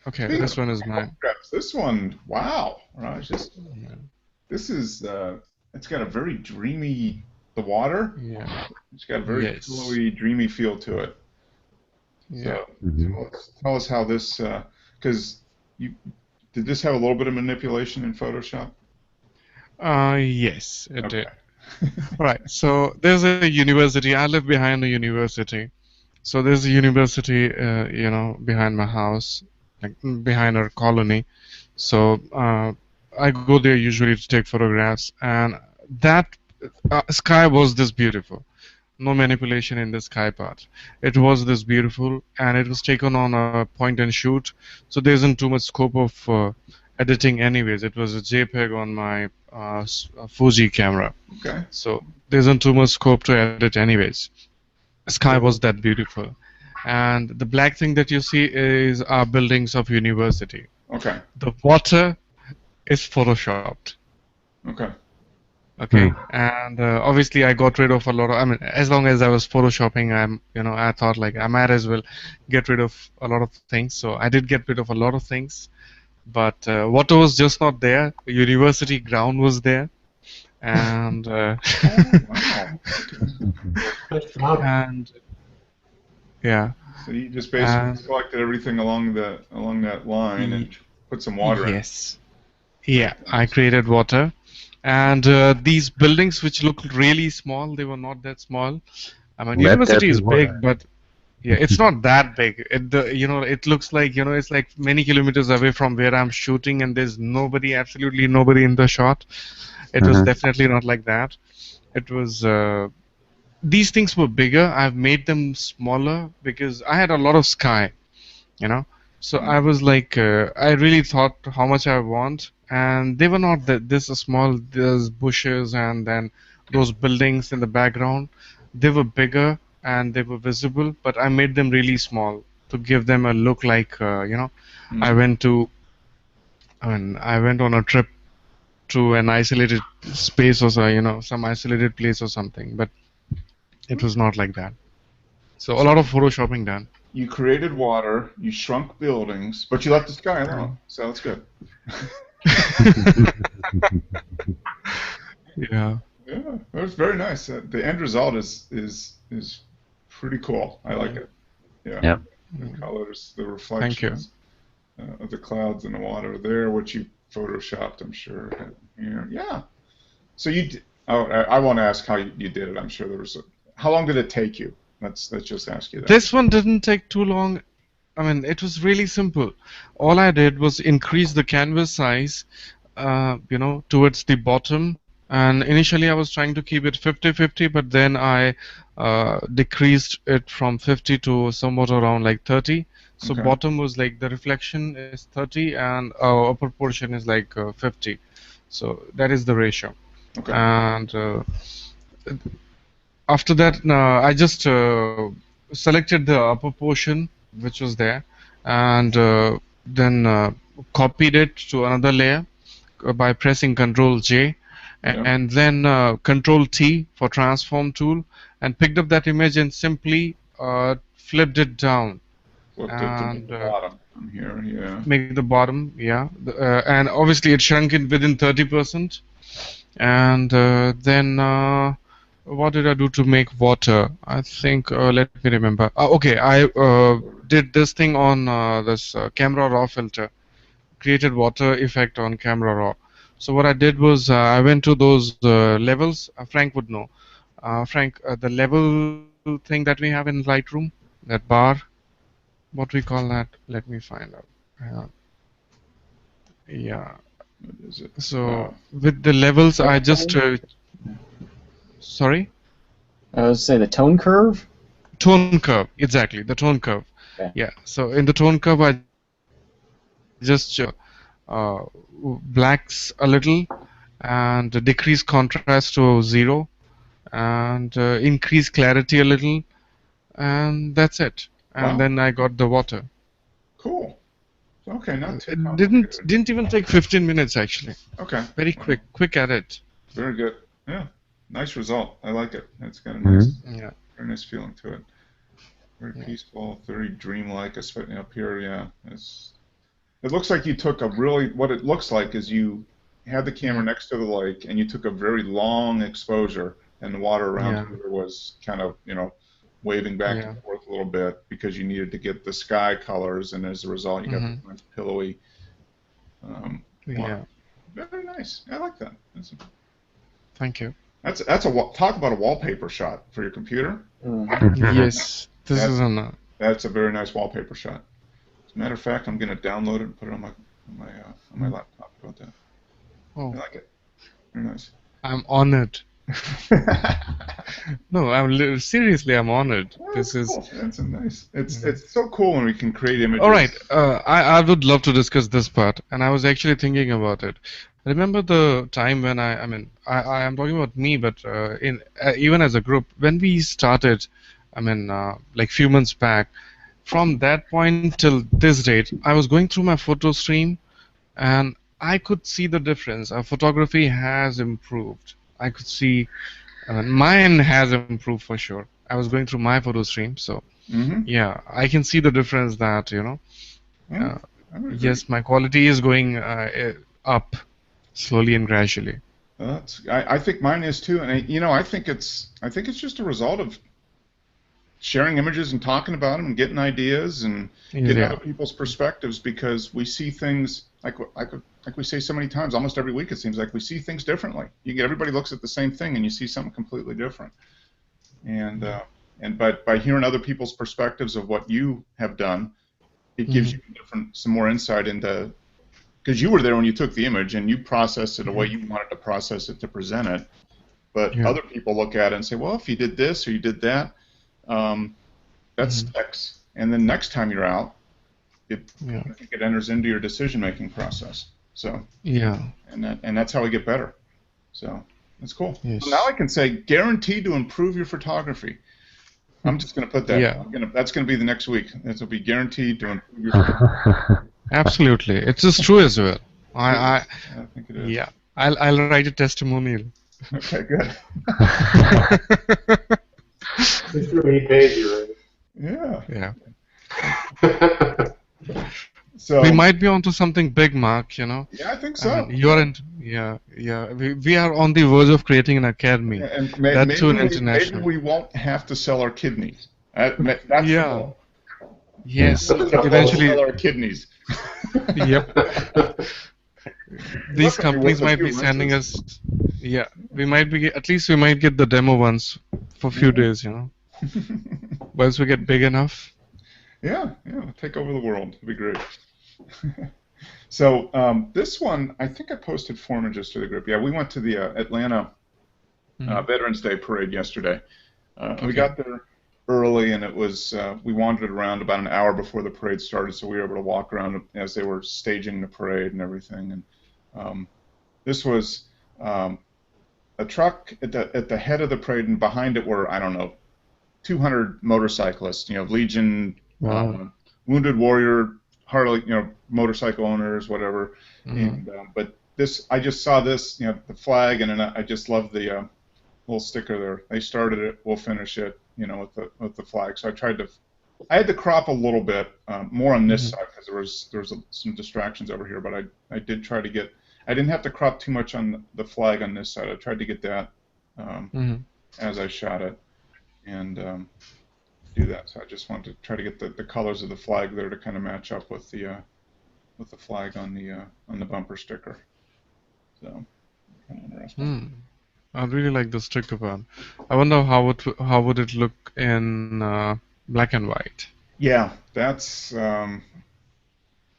Okay, Speaking this one is mine. photographs, this one, wow, Raj. This is it's got a very dreamy. The water. Yeah. It's got a very flowy, dreamy feel to it. Yeah. So, tell us how this, because did this have a little bit of manipulation in Photoshop? Yes, it did. Right. So there's a university. I live behind a university. So there's a university, behind my house, like behind our colony. So I go there usually to take photographs, and that sky was this beautiful. No manipulation in the sky part. It was this beautiful, and it was taken on a point and shoot. So there isn't too much scope of editing anyways. It was a JPEG on my Fuji camera. Okay. So there isn't too much scope to edit anyways. Sky was that beautiful. And the black thing that you see is our buildings of university. Okay. The water is photoshopped. Okay. Okay, and obviously I got rid of a lot of. I mean, as long as I was photoshopping, I thought like I might as well get rid of a lot of things. So I did get rid of a lot of things, but water was just not there. The university ground was there, and Oh, wow. and yeah, So you just basically And selected everything along that line and put some water in. yes, yeah, I created water, and these buildings which look really small, they were not that small. I mean, Let there university be is water. big, but yeah, it's not that big. It looks like, it's like many kilometers away from where I'm shooting, and there's nobody, absolutely nobody in the shot. It was definitely not like that. It was these things were bigger. I've made them smaller because I had a lot of sky, you know. So I was like, I really thought how much I want, and they were not this small. There's bushes, and then those buildings in the background. They were bigger and they were visible, but I made them really small to give them a look like, I went to, I went on a trip to an isolated space or so, some isolated place or something, but it was not like that. So a lot of photoshopping done. You created water, you shrunk buildings, but you left the sky alone. So that's good. Yeah. Yeah, that was very nice. The end result is pretty cool. I like it. Yeah. Yep. The colors, the Thank you. reflections of the clouds and the water there, what you photoshopped, I'm sure. Yeah. Yeah. So I won't ask how you did it. I'm sure there was how long did it take you? Let's just ask you that. This one didn't take too long. I mean, it was really simple. All I did was increase the canvas size, towards the bottom. And initially I was trying to keep it 50-50, but then I decreased it from 50 to somewhat around like 30. So Okay. bottom was like the reflection is 30 and upper portion is like 50. So that is the ratio. Okay. And after that, I just selected the upper portion which was there, and then copied it to another layer by pressing Ctrl J, Yeah. and then Ctrl T for transform tool, and picked up that image and simply flipped it down Flipped it to and the bottom from here. Yeah. make the bottom, yeah, and obviously it shrunk it within 30%, and then what did I do to make water? I think let me remember. Okay, I did this thing on this camera raw filter, created water effect on camera raw. So what I did was I went to those levels. Frank would know. Frank, the level thing that we have in Lightroom, that bar, what we call that? Let me find out. Hang on. Yeah. What is it? So with the levels, I just sorry. I was say the tone curve. Tone curve, exactly, the tone curve. Okay. Yeah. So in the tone curve, I just blacks a little and decrease contrast to 0 and increase clarity a little, and that's it. And Wow. then I got the water. Cool. Okay, not too It complicated. didn't even take 15 minutes actually. Okay. Very quick at it. Very good. Yeah. Nice result. I like it. It's got a nice, Yeah. very nice feeling to it. Very peaceful, very dreamlike, especially up here. Yeah. It looks like you took what it looks like is you had the camera next to the lake and you took a very long exposure and the water around here was kind of, waving back and forth a little bit because you needed to get the sky colors, and as a result you got this nice pillowy water. Very nice. I like that. Thank you. That's talk about a wallpaper shot for your computer. Yes, this is an. That's a very nice wallpaper shot. As a matter of fact, I'm going to download it and put it on my laptop. How about that? Oh, I like it. Very nice. I'm honored. No, seriously, I'm honored. This is. Cool. That's a nice. It's so cool when we can create images. All right, I would love to discuss this part, and I was actually thinking about it. Remember the time when I am talking about me, but even as a group, when we started, like few months back, from that point till this date, I was going through my photo stream, and I could see the difference. Our photography has improved. I could see, mine has improved for sure. I was going through my photo stream, so yeah, I can see the difference that yes, my quality is going up slowly and gradually. I think mine is too, and I think it's just a result of sharing images and talking about them and getting ideas and getting Yeah. other people's perspectives, because we see things like we say so many times, almost every week it seems like we see things differently. Everybody looks at the same thing and you see something completely different. And by hearing other people's perspectives of what you have done, it gives you some more insight into, because you were there when you took the image and you processed it the way you wanted to process it to present it. But other people look at it and say, well, if you did this or you did that, that sticks. And then next time you're out, I think it enters into your decision-making process. So and that's how we get better. So that's cool. Yes. So now I can say guaranteed to improve your photography. I'm just going to put that. Yeah. That's going to be the next week. This will be guaranteed to improve your photography. Absolutely, it's just true as well. I think it is. Yeah, I'll write a testimonial. Okay, good. It's sure he pays you, right? Yeah. Yeah. So We might be onto something big, Mark. yeah, I think so. I mean, you're in. Yeah. We are on the verge of creating an academy. And That's too international. maybe we won't have to sell our kidneys. That's the goal. Yes. We don't have to Eventually. sell our kidneys. Yep. These Luckily, companies with a might few be sending rinses. us. Yeah. We might be. At least we might get the demo ones for a few days. Once we get big enough. Yeah, take over the world. It'd be great. So this one, I think I posted 4 images to the group. Yeah, we went to the Atlanta Veterans Day Parade yesterday. We got there early, and it was we wandered around about an hour before the parade started, so we were able to walk around as they were staging the parade and everything. And this was a truck at the head of the parade, and behind it were, I don't know, 200 motorcyclists. Legion, Wounded Warrior, Harley, motorcycle owners, whatever. And but this, I just saw this, the flag, and then I just love the little sticker there. They started it, we'll finish it, with the flag. So I had to crop a little bit more on this side because there was some distractions over here. But I did try to get. I didn't have to crop too much on the flag on this side. I tried to get that as I shot it, and do that. So I just wanted to try to get the colors of the flag there to kind of match up with the flag on the bumper sticker. So kind of interesting. I really like the sticker one. I wonder how would it look in black and white. Yeah, that's.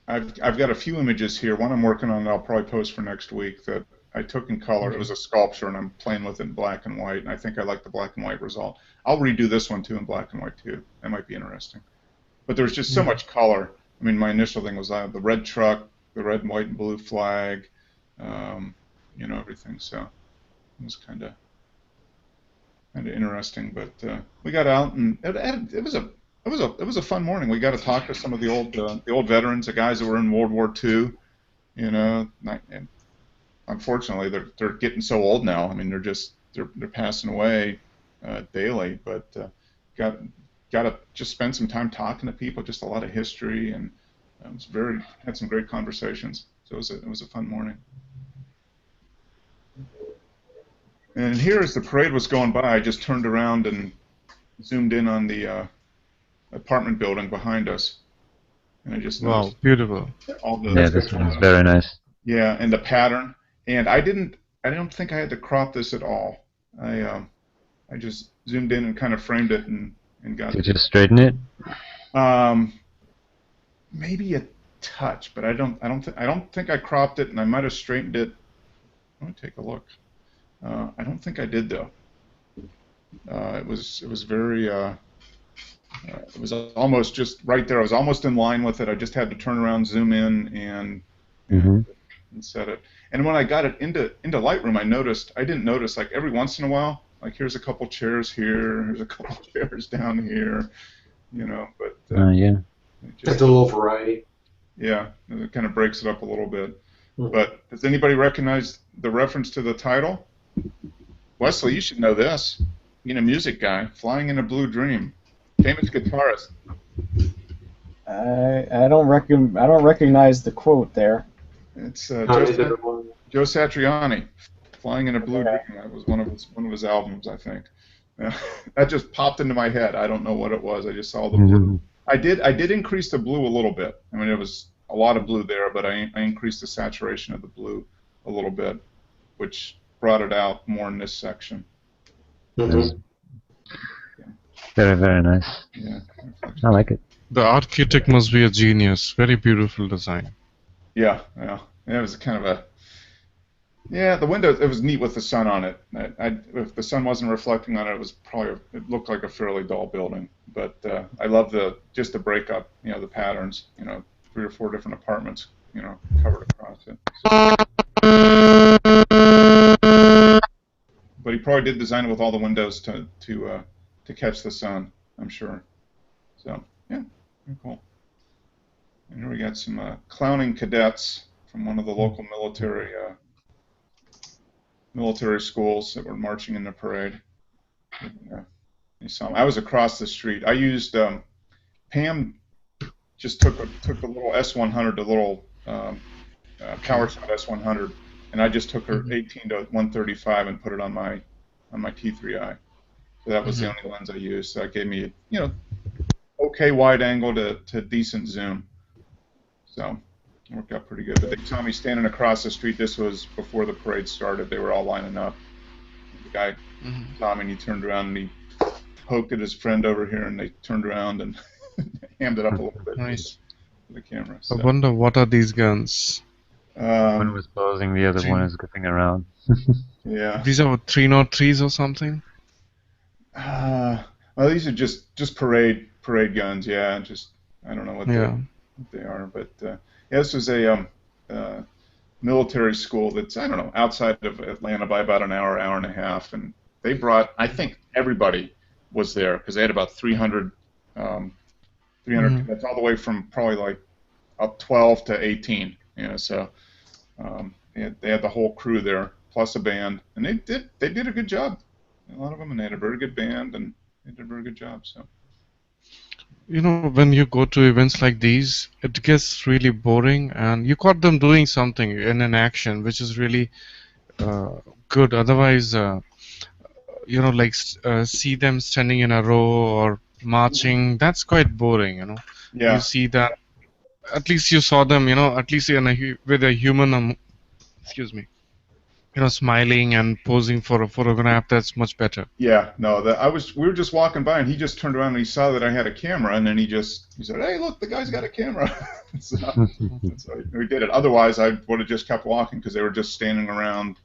I've got a few images here. One I'm working on that I'll probably post for next week that I took in color. It was a sculpture, and I'm playing with it in black and white, and I think I like the black and white result. I'll redo this one, too, in black and white, too. That might be interesting. But there's just so much color. I mean, my initial thing was the red truck, the red, white, and blue flag, everything. So it was kind of interesting. But we got out, and it was a fun morning. We got to talk to some of the old veterans, the guys that were in World War II, and unfortunately, they're getting so old now. I mean, they're passing away daily. But got to just spend some time talking to people. Just a lot of history, and had some great conversations. So it was a fun morning. And here, as the parade was going by, I just turned around and zoomed in on the apartment building behind us, and I just noticed beautiful. All the this one's very nice. Yeah, and the pattern. And I don't think I had to crop this at all. I just zoomed in and kind of framed it and got Did you just straighten it? Maybe a touch, but I don't think I cropped it, and I might have straightened it. Let me take a look. I don't think I did though. It was very. It was almost just right there. I was almost in line with it. I just had to turn around, zoom in, and set it. And when I got it into Lightroom, I didn't notice, like, every once in a while, like, here's a couple chairs here, here's a couple chairs down here, but Just a little variety. Yeah, it kind of breaks it up a little bit. But does anybody recognize the reference to the title? Wesley, you should know this. Being a music guy, Flying in a Blue Dream, famous guitarist. I don't recognize the quote there. It's Joe Satriani, Flying in a Blue Dream. That was one of his albums, I think. That just popped into my head. I don't know what it was. I just saw the blue. I did increase the blue a little bit. I mean, it was a lot of blue there, but I increased the saturation of the blue a little bit, which brought it out more in this section. That's very, very nice. Yeah. I like it. The architect must be a genius. Very beautiful design. Yeah. It was kind of a. Yeah, the window, it was neat with the sun on it. If the sun wasn't reflecting on it, it looked like a fairly dull building. But I love just the breakup, the patterns, 3 or 4 different apartments, covered across it. But he probably did design it with all the windows to catch the sun, I'm sure. So, yeah, very cool. And here we got some clowning cadets from one of the local military schools that were marching in the parade. You saw them. I was across the street. I used Pam just took a little S100, a little PowerShot S100, and I just took her 18 to 135 and put it on my T3i. So that was the only lens I used. So that gave me okay wide angle to decent zoom. So it worked out pretty good. But they saw me standing across the street. This was before the parade started. They were all lining up. The guy saw me and he turned around and he poked at his friend over here, and they turned around and hammed it up a little bit. Nice. For the camera. So. I wonder what are these guns? One was posing, the other one is goofing around. Yeah. These are 303s or something? Well, these are just parade guns. Yeah, I don't know what they are, but this was a military school that's, I don't know, outside of Atlanta by about an hour and a half, and they brought, I think everybody was there because they had about 300 cadets all the way from probably like up 12 to 18. So they had the whole crew there plus a band, and they did a good job. A lot of them, and they had a very good band, and they did a very good job. So. When you go to events like these, it gets really boring, and you caught them doing something in an action, which is really good. Otherwise, see them standing in a row or marching. That's quite boring. Yeah. You see that. At least you saw them. At least with a human. Smiling and posing for a photograph. That's much better. Yeah, no, we were just walking by, and he just turned around and he saw that I had a camera, and then he said, "Hey, look, the guy's got a camera." so we did it. Otherwise, I would have just kept walking because they were just standing around,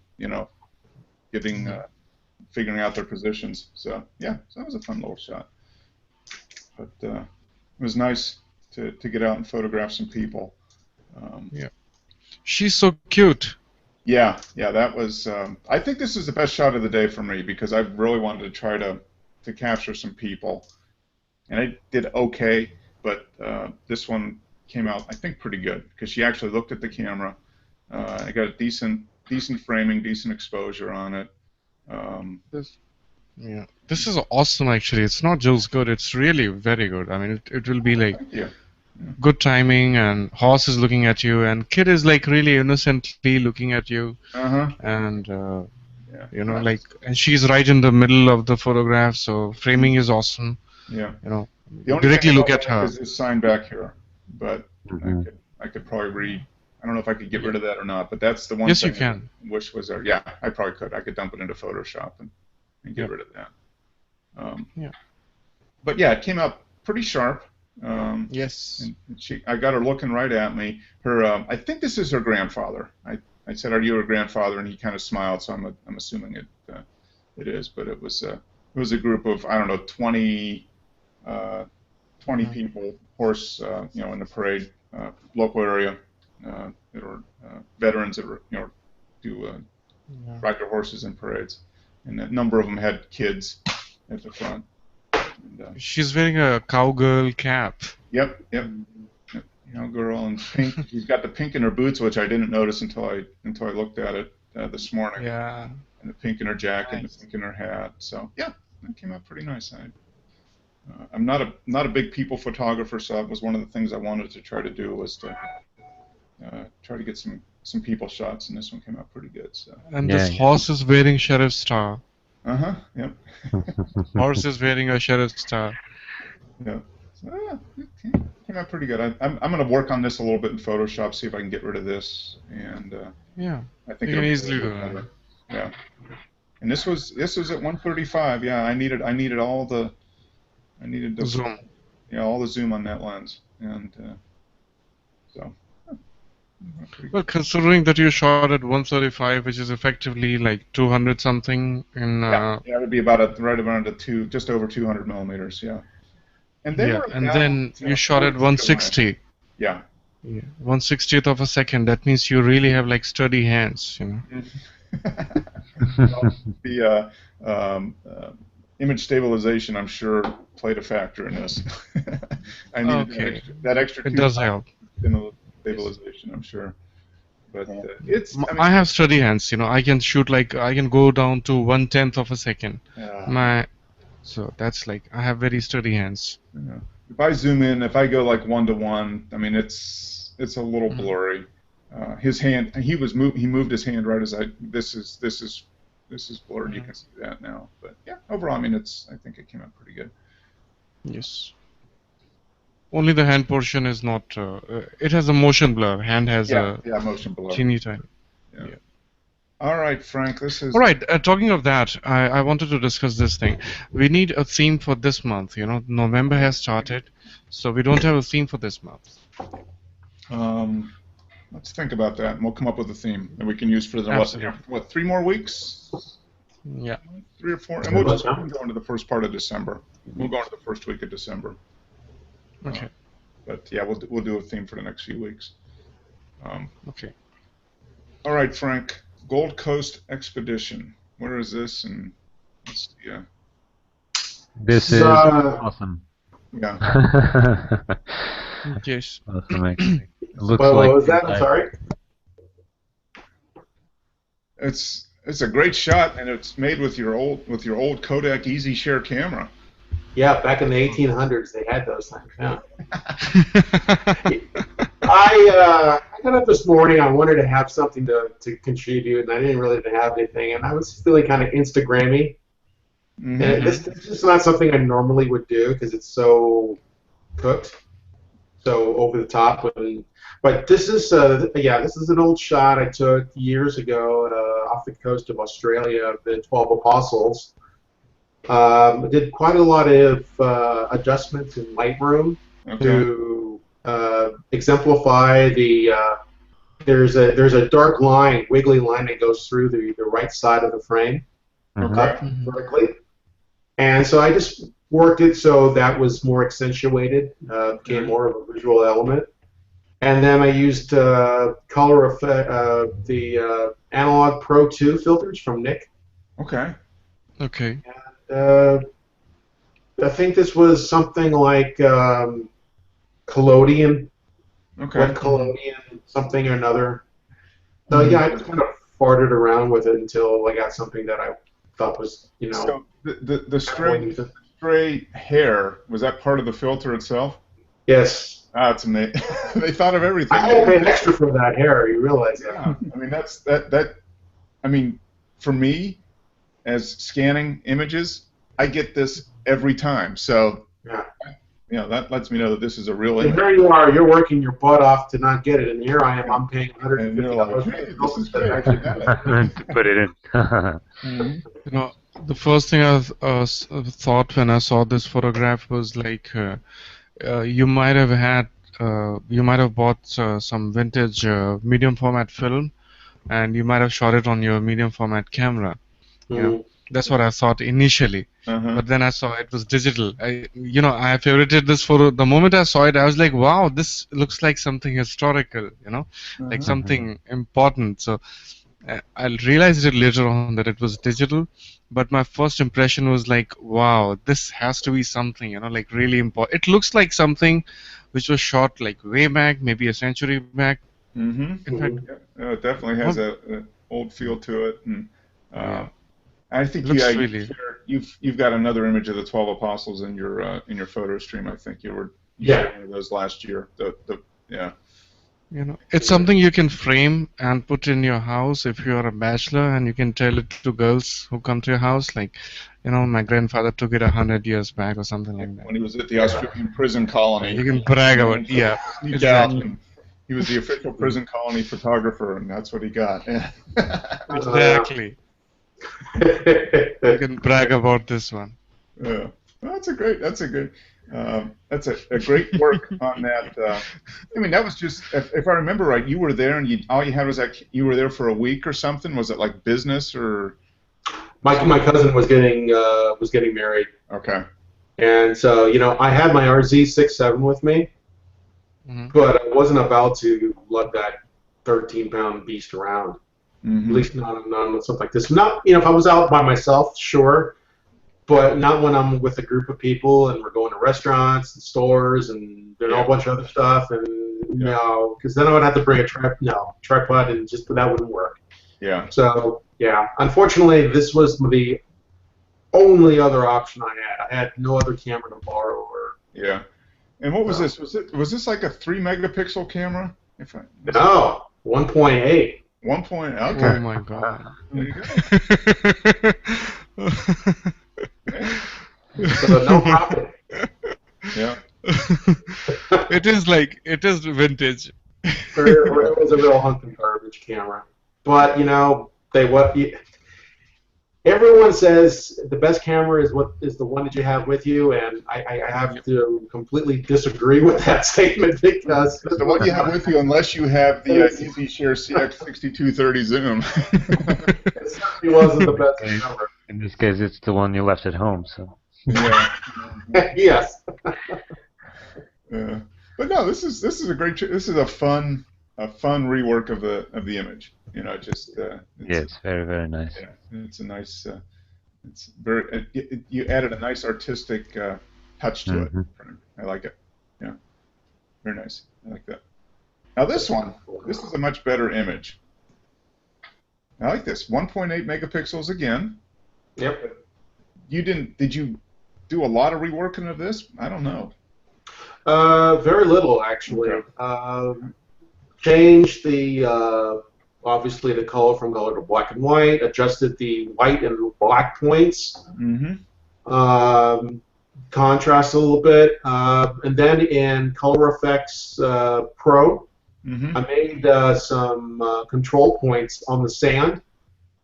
figuring out their positions. So yeah, so that was a fun little shot. But it was nice to get out and photograph some people. Yeah, she's so cute. Yeah, that was. I think this is the best shot of the day for me because I really wanted to try to capture some people, and I did okay, but this one came out, I think, pretty good because she actually looked at the camera. I got a decent framing, decent exposure on it. This is awesome. Actually, it's not just good; it's really very good. I mean, it will be like. Yeah. Good timing, and horse is looking at you, and kid is like really innocently looking at you, and and she's right in the middle of the photograph, so framing is awesome. Yeah. The only directly look at her. Is this sign back here, but I could probably read. I don't know if I could get rid of that or not, but that's the one thing you can. I wish was there. Yeah, I probably could. I could dump it into Photoshop and get rid of that. But yeah, it came out pretty sharp. Yes. And I got her looking right at me. I think this is her grandfather. I said, "Are you her grandfather?" And he kind of smiled, so I'm assuming it is. But it was a group of, I don't know, 20 people, horse, in the parade, local area, that were veterans that were, ride their horses in parades, and a number of them had kids at the front. And, she's wearing a cowgirl cap. Yep. Girl in pink. She's got the pink in her boots, which I didn't notice until I looked at it this morning. Yeah. And the pink in her jacket, and the pink in her hat. So yeah, that came out pretty nice. I'm not a big people photographer, so that was one of the things I wanted to try to do was to try to get some people shots, and this one came out pretty good. So. And this horse is wearing sheriff's star. Yep. Horse is wearing a sheriff's star. Yeah. So, it came out pretty good. I'm going to work on this a little bit in Photoshop, see if I can get rid of this, and Yeah, I think you it'll can be a easily little do bit that. better. Yeah. And this was at 135. Yeah, I needed all the Zoom. all the zoom on that lens, and so. Pretty Well, good. considering that you shot at 135, which is effectively like 200 something in Yeah, it would be right around just over 200 millimeters. Yeah. And they yeah, were and about then you shot 40 at feet away. 160. Yeah. Yeah, 1/60th of a second. That means you really have like sturdy hands, you know. Well, the image stabilization, I'm sure, played a factor in this. I needed Okay, that extra it does help. stabilization, I'm sure. But it's, I mean, I have sturdy hands, you know. I can shoot like I can go down to 1/10 of a second. So that's like I have very sturdy hands. Yeah. If I zoom in, if I go like 1:1, I mean it's a little blurry. His hand, he moved his hand right as this is blurred. You can see that now. But yeah, overall, I mean I think it came out pretty good. Yes. Only the hand portion is not. It has a motion blur. Hand has a motion blur. teeny tiny. Yeah. Yeah. All right, Frank. This is. All right. Talking of that, I wanted to discuss this thing. We need a theme for this month. You know, November has started, so we don't have a theme for this month. Let's think about that, and we'll come up with a theme that we can use for the what 3 more weeks? Yeah. 3 or 4, and we'll just go into the first part of December. We'll go into the first week of December. Okay. But yeah, we'll do a theme for the next few weeks. Okay. All right, Frank. Gold Coast Expedition. Where is this? And let's see. This is awesome. Yeah. Yes. Awesome, actually. It looks What like was that? I'm sorry. It's a great shot, and it's made with your old Kodak Easy Share camera. Yeah, back in the 1800s, they had those things. Yeah. I got up this morning. I wanted to have something to contribute, and I didn't really have anything. And I was feeling kind of Instagrammy. Mm-hmm. And this is not something I normally would do because it's so cooked, so over the top. But this is this is an old shot I took years ago off the coast of Australia of the 12 Apostles. I did quite a lot of adjustments in Lightroom to exemplify there's a dark line, wiggly line that goes through the right side of the frame, up vertically, and so I just worked it so that was more accentuated, became more of a visual element, and then I used color effect, the Analog Pro 2 filters from Nick. Okay. Okay. I think this was something like collodion, red collodion, something or another. So yeah, I just kind of farted around with it until I got something that I thought was, So the stray hair, was that part of the filter itself? Yes. Ah, it's amazing. They thought of everything. I had to pay extra for that hair. You realize that? Yeah. I mean that. I mean, for me, as scanning images, I get this every time. So, that lets me know that this is a real image. And here you are, you're working your butt off to not get it, and here I am, I'm paying $150 hey, this is great. to put it in. You know, the first thing I thought when I saw this photograph was like, you might have bought some vintage medium format film, and you might have shot it on your medium format camera. You know, that's what I thought initially. But then I saw it was digital. I favorited this photo. The moment I saw it, I was like, wow, this looks like something historical, like something important. So I realized it later on that it was digital. But my first impression was like, wow, this has to be something, like really important. It looks like something which was shot like way back, maybe a century back. In fact, it definitely has an old feel to it. And I think you've got another image of the 12 Apostles in your photo stream. I think you shared one of those last year. It's something you can frame and put in your house if you're a bachelor, and you can tell it to girls who come to your house, like, my grandfather took it 100 years back or something like that. When he was at the Australian prison colony. You can brag about it. Yeah, Sneaked out, exactly. and he was the official prison colony photographer, and that's what he got. Exactly. You can brag about this one. Yeah, well, that's a great work on that. I mean, that was just, if I remember right, you were there, and all you had was that you were there for a week or something. Was it like business or? My cousin was getting married, Okay. and so I had my RZ67 with me, but I wasn't about to lug that 13-pound beast around. Mm-hmm. At least not on something like this. Not if I was out by myself, sure, but not when I'm with a group of people and we're going to restaurants and stores and doing a whole bunch of other stuff. And no, because then I would have to bring a tripod, and just that wouldn't work. Yeah. So yeah, unfortunately, this was the only other option I had. I had no other camera to borrow. Yeah. And what was this? Was this like a 3-megapixel camera? No, 1.8. 1. Okay. Oh my God. There you go. So no profit. Yeah. It is vintage. It was a real hunk of garbage camera. But everyone says the best camera is the one that you have with you, and I have to completely disagree with that statement, because it's the one you have with you, unless you have the EasyShare CX6230 zoom. It certainly wasn't the best camera. In this case, it's the one you left at home. So. Yeah. Yes. But no, this is a fun rework of the image. It's very, very nice. Yeah, it's a nice. It's very. You added a nice artistic touch to it. I like it. Yeah, very nice. I like that. Now this is a much better image. I like this. 1.8 megapixels again. Yep. Did you do a lot of reworking of this? I don't know. Very little, actually. Okay. Changed the obviously the color from color to black and white. Adjusted the white and black points. Contrast a little bit, and then in Color Effects Pro, I made some control points on the sand,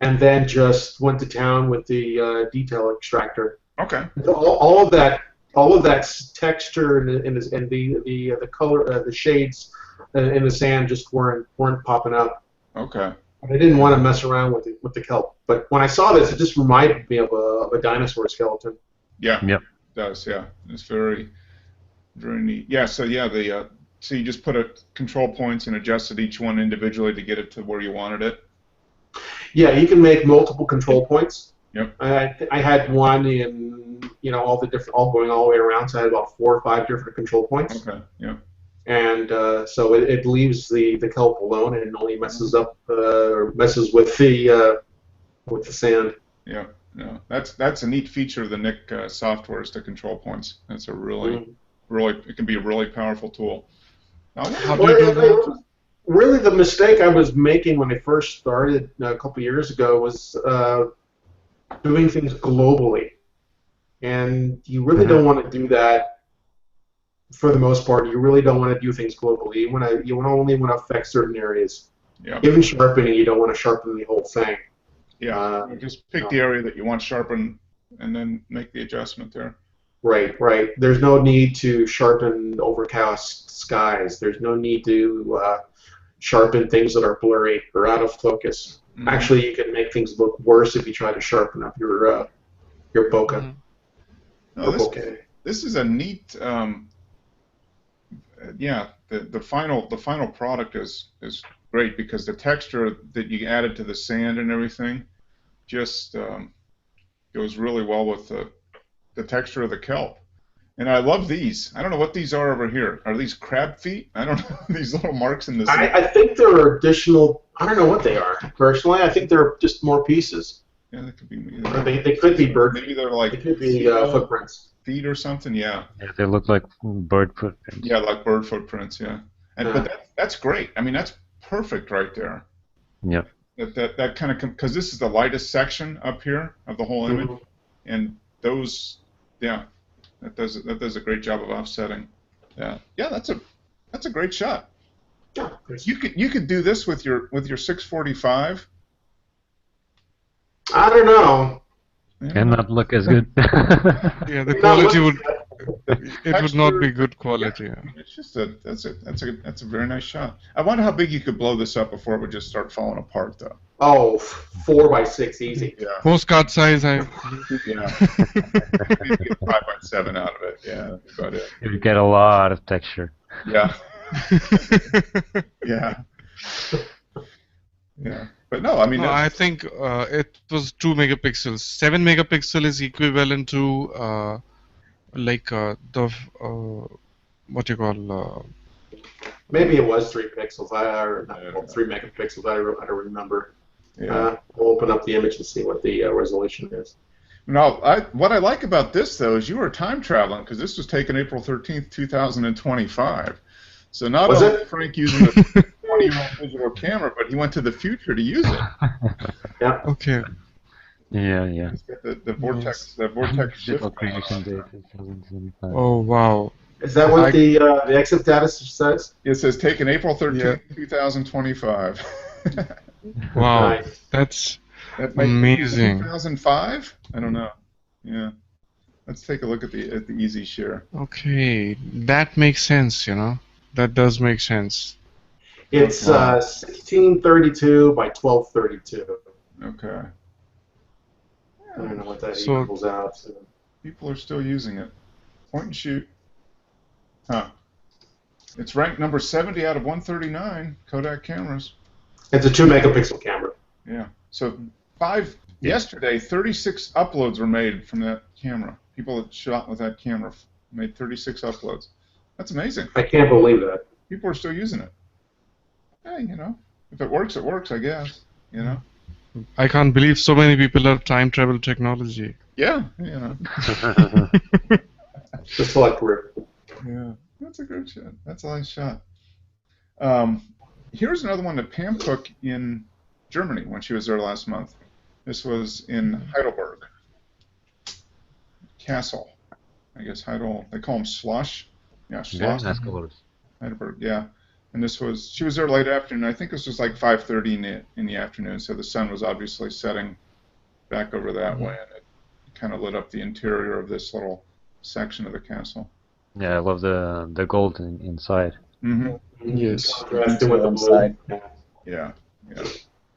and then just went to town with the detail extractor. Okay. All of that texture and the color, the shades in the sand just weren't popping up. Okay. I didn't want to mess around with the kelp, but when I saw this, it just reminded me of a dinosaur skeleton. Yeah. Yep. It does. Yeah. It's very, very neat. Yeah. So so you just put control points and adjusted each one individually to get it to where you wanted it. Yeah, you can make multiple control points. Yep. I had one in all going all the way around, so I had about 4 or 5 different control points. Okay. Yeah. And so it leaves the kelp alone, and only messes with the sand. Yeah. No, that's a neat feature of the Nick software is the control points. That's a really it can be a really powerful tool. Now, how do you do that? Really, the mistake I was making when I first started a couple years ago was doing things globally, and you really don't want to do that. For the most part, you really don't want to do things globally. You only want to affect certain areas. Yeah. Even sharpening, you don't want to sharpen the whole thing. Yeah. Just pick the area that you want sharpened, and then make the adjustment there. Right. There's no need to sharpen overcast skies. There's no need to sharpen things that are blurry or out of focus. Actually, you can make things look worse if you try to sharpen up your bokeh. This is a neat. The final product is great because the texture that you added to the sand and everything just goes really well with the texture of the kelp. And I love these. I don't know what these are over here. Are these crab feet? I don't know. These little marks in the sand. I think there are additional. I don't know what they are. Personally, I think they're just more pieces. Yeah, they could be. They could be bird. Maybe they're like. They could be footprints. Feet or something. Yeah. Yeah, they look like bird footprints. Yeah, like bird footprints. Yeah. But that's great. I mean, that's perfect right there. Yep. That kind of, because this is the lightest section up here of the whole image, and those, yeah, that does a great job of offsetting. Yeah, that's a great shot. You could do this with your 645. I don't know. And not look as good. Yeah, the quality would not be good quality. Yeah. It's just that's a very nice shot. I wonder how big you could blow this up before it would just start falling apart, though. Oh, 4x6 easy. Yeah. Postcard size, Yeah. You get 5x7 out of it. Yeah, that's about it. You get a lot of texture. Yeah. Yeah. Yeah. But no, I mean. No, I think it was 2 megapixels. 7 megapixel is equivalent to what you call. Maybe it was 3 pixels. Not 3 megapixels. I don't remember. Yeah. We'll open up the image and see what the resolution is. Now, what I like about this, though, is you were time traveling, because this was taken April 13th, 2025. So not only did Frank using a 20-year-old digital camera, but he went to the future to use it. Yeah. Okay. Yeah. He's got the vortex, the vortex shift. Creation date 2025. Oh wow. Is that what the exit data says? It says taken April 13th, 2025. Wow, Nice. that's That might be amazing. 2005? I don't know. Yeah. Let's take a look at the easy share. Okay, that makes sense. That does make sense. It's 1632 by 1232. Okay. I don't know what that So- equals out to. People are still using it. Point and shoot. Huh. It's ranked number 70 out of 139 Kodak cameras. It's a 2 megapixel camera. Yeah. So yesterday, 36 uploads were made from that camera. People that shot with that camera made 36 uploads. That's amazing. I can't believe that. People are still using it. Yeah, if it works, I guess. I can't believe so many people have time travel technology. Yeah, The select group. Yeah, that's a good shot. That's a nice shot. Here's another one that Pam took in Germany when she was there last month. This was in Heidelberg Castle. I guess they call them Schloss. Yeah, Schloss. Nice colors. Heidelberg, yeah. And she was there late afternoon. I think this was like 5:30 in the afternoon, so the sun was obviously setting back over that way, and it kind of lit up the interior of this little section of the castle. Yeah, I love the gold inside. Mm-hmm. Yes. Contrasted with the Inside. blue. Yeah.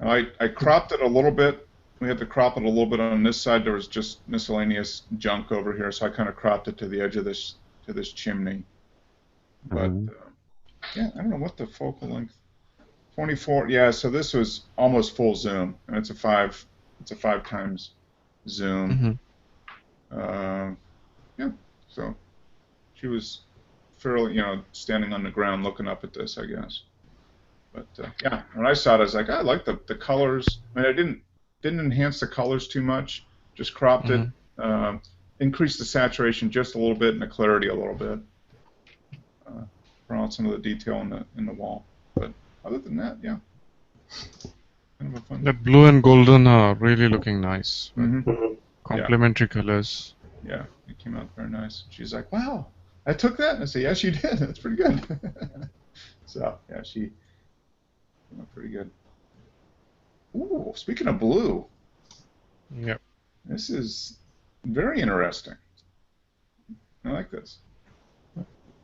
And I cropped it a little bit. We had to crop it a little bit on this side. There was just miscellaneous junk over here, so I kind of cropped it to the edge of this chimney. But yeah, I don't know what the focal length. 24. Yeah, so this was almost full zoom, and it's a 5 times zoom. Yeah. So she was fairly, standing on the ground looking up at this, I guess. But yeah, when I saw it, I was like, I like the colors. I mean, I didn't enhance the colors too much. Just cropped it, increased the saturation just a little bit and the clarity a little bit. Brought out some of the detail in the wall. But other than that, yeah. Kind of a fun. That blue and golden are really looking nice. Mm-hmm. Complementary colors. Yeah, it came out very nice. She's like, wow, I took that? And I said, yes, you did. That's pretty good. So, yeah, she came out pretty good. Ooh, speaking of blue, Yep. this is very interesting. I like this.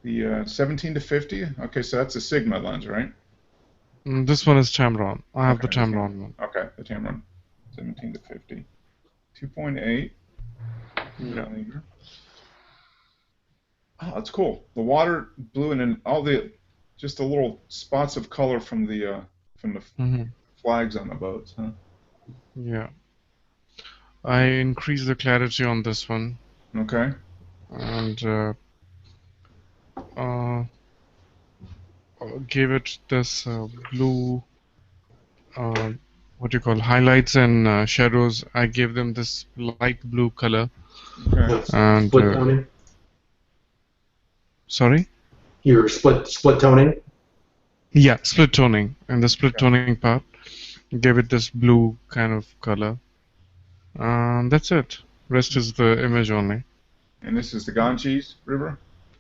The 17 to 50. Okay, so that's a Sigma lens, right? This one is Tamron. I have the Okay, Tamron one. Okay, the Tamron. 17 to 50. 2.8. Oh, that's cool. The water blue and then all just the little spots of color from the flags on the boats, huh? Yeah. I increased the clarity on this one. Okay. And gave it this blue, what do you call, highlights and shadows. I gave them this light blue color. Okay. And Split toning. sorry? You're split toning. Yeah, split toning. And the split toning part gave it this blue kind of color. That's it. Rest is the image only. And this is the Ganges River?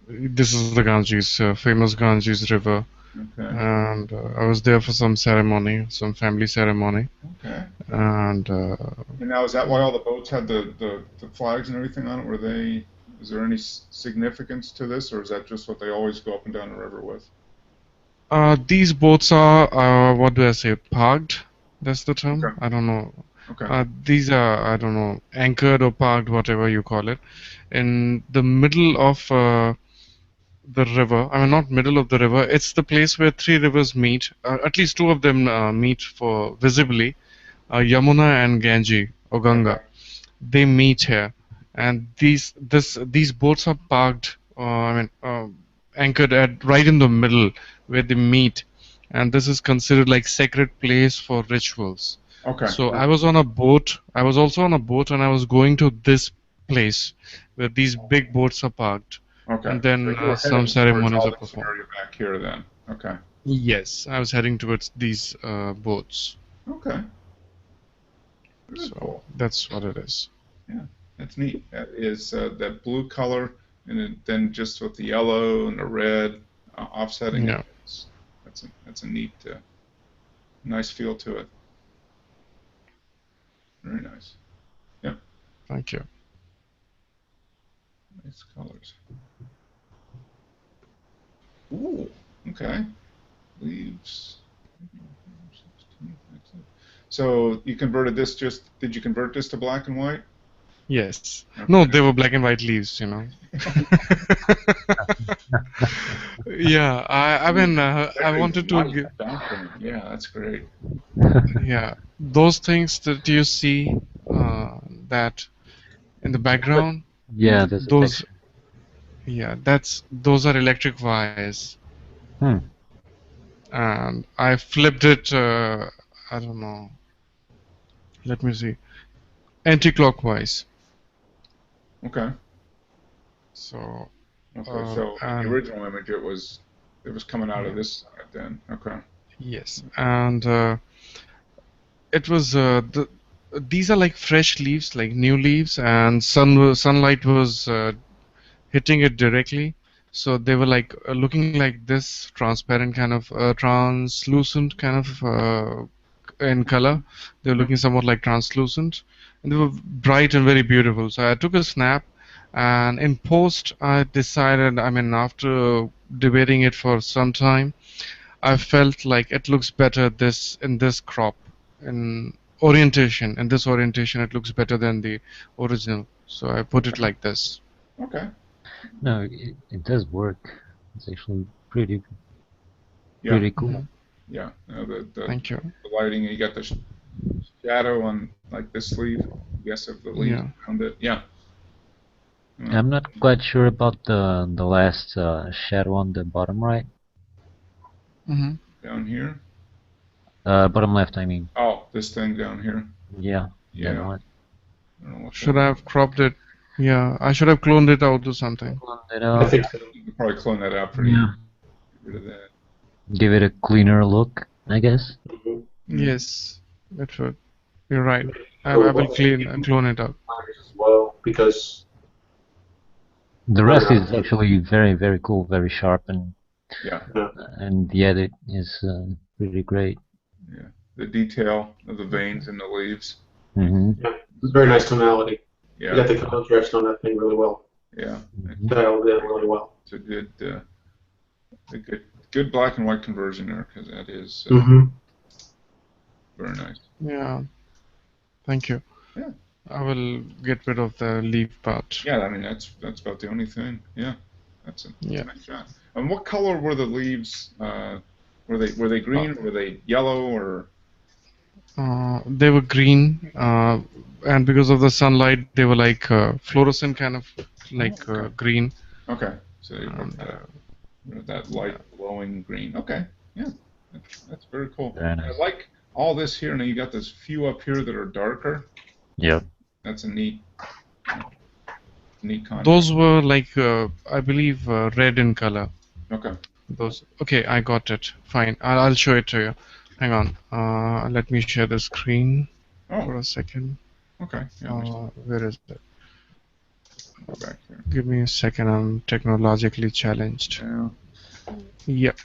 This is the Ganges, famous Ganges River. Okay. And I was there for some ceremony, some family ceremony. Okay. And And now, is that why all the boats had the flags and everything on it? Is there any significance to this, or is that just what they always go up and down the river with? these boats are, what do I say, parked? That's the term? Okay. I don't know. Okay. These are, I don't know, anchored or parked, whatever you call it, in the middle of the river. I mean, not middle of the river. It's the place where three rivers meet. At least two of them meet for visibly. Yamuna and Ganges or Ganga. Okay. They meet here, and these boats are parked. Anchored at right in the middle where they meet, and this is considered like sacred place for rituals. Okay. So I was on a boat. I was also on a boat, and I was going to this place where these big boats are parked. Okay. And then So you were some heading ceremonies towards are all this performed. area back here then. Okay. Yes, I was heading towards these boats. Okay. Very So cool. that's what it is. Yeah, that's neat. That is that blue color, and then just with the yellow and the red offsetting Yeah. it. That's a neat, nice feel to it. Very nice. Thank you. Nice colors. Ooh. Okay. Leaves. So you converted this did you convert this to black and white? Yes. Okay. No, they were black and white leaves, you know. Yeah, I mean, I wanted to Nice give, background. Yeah, that's great. yeah, those things that you see, that in the background, Yeah, there's a those, texture. yeah, those are electric wires. Hmm. And I flipped it, I don't know, let me see, anti-clockwise. Okay. So, Okay. So in the and original image, it was coming out of this side then. Okay. yes, and it was these are like fresh leaves, like new leaves, and sunlight was hitting it directly. So they were like looking like this transparent kind of translucent kind of in color. They were looking somewhat like translucent, and they were bright and very beautiful. So I took a snap, and in post I decided. I mean, after debating it for some time, I felt like it looks better this in this crop, in orientation. In this orientation, it looks better than the original. So I put it like this. Okay. No, it does work. It's actually pretty Yeah. pretty cool. Yeah. The Thank you. lighting. You got the shadow on like this sleeve. Yes, of the leaves Yeah. around it. Yeah. I'm not quite sure about the last shadow on the bottom right. Hmm. Down here. Bottom left, I mean. Oh, this thing down here. Yeah. Yeah. That one. I don't know what Should I have cropped it? Yeah, I should have cloned it out or something. Clone it I out. think so. You could probably clone that out pretty. Yeah. Get rid of that. Give it a cleaner look, I guess. Mhm. Yes, it should. You're right. I So, will clone it out. as well, because The rest is actually very, very cool, very sharp, and Yeah. the edit is pretty great. Yeah. The detail of the veins in the leaves. Hmm. very nice tonality. You Yeah. got the contrast on that thing really well. Yeah. Dialed in really well. It's a good black and white conversion there, because that is Mm-hmm. very nice. Yeah. Thank you. Yeah. I will get rid of the leaf part. Yeah, I mean that's about the only thing. Yeah, that's a Yeah. nice shot. And what color were the leaves? Were they green? Or were they yellow? Or They were green, and because of the sunlight, they were like fluorescent kind of like Okay. green. okay, so you And, that light glowing green. Okay, yeah, that's very cool. Very nice. I like all this here. Now you got this few up here that are darker. Yep. That's a neat contrast. those were like I believe red in color. Okay. those. Okay, I got it. Fine. I'll show it to you. Hang on. Let me share the screen for Oh, a second. okay. Yeah, let me Where is it? go back here. Give me a second. I'm technologically challenged. Yeah. Yep.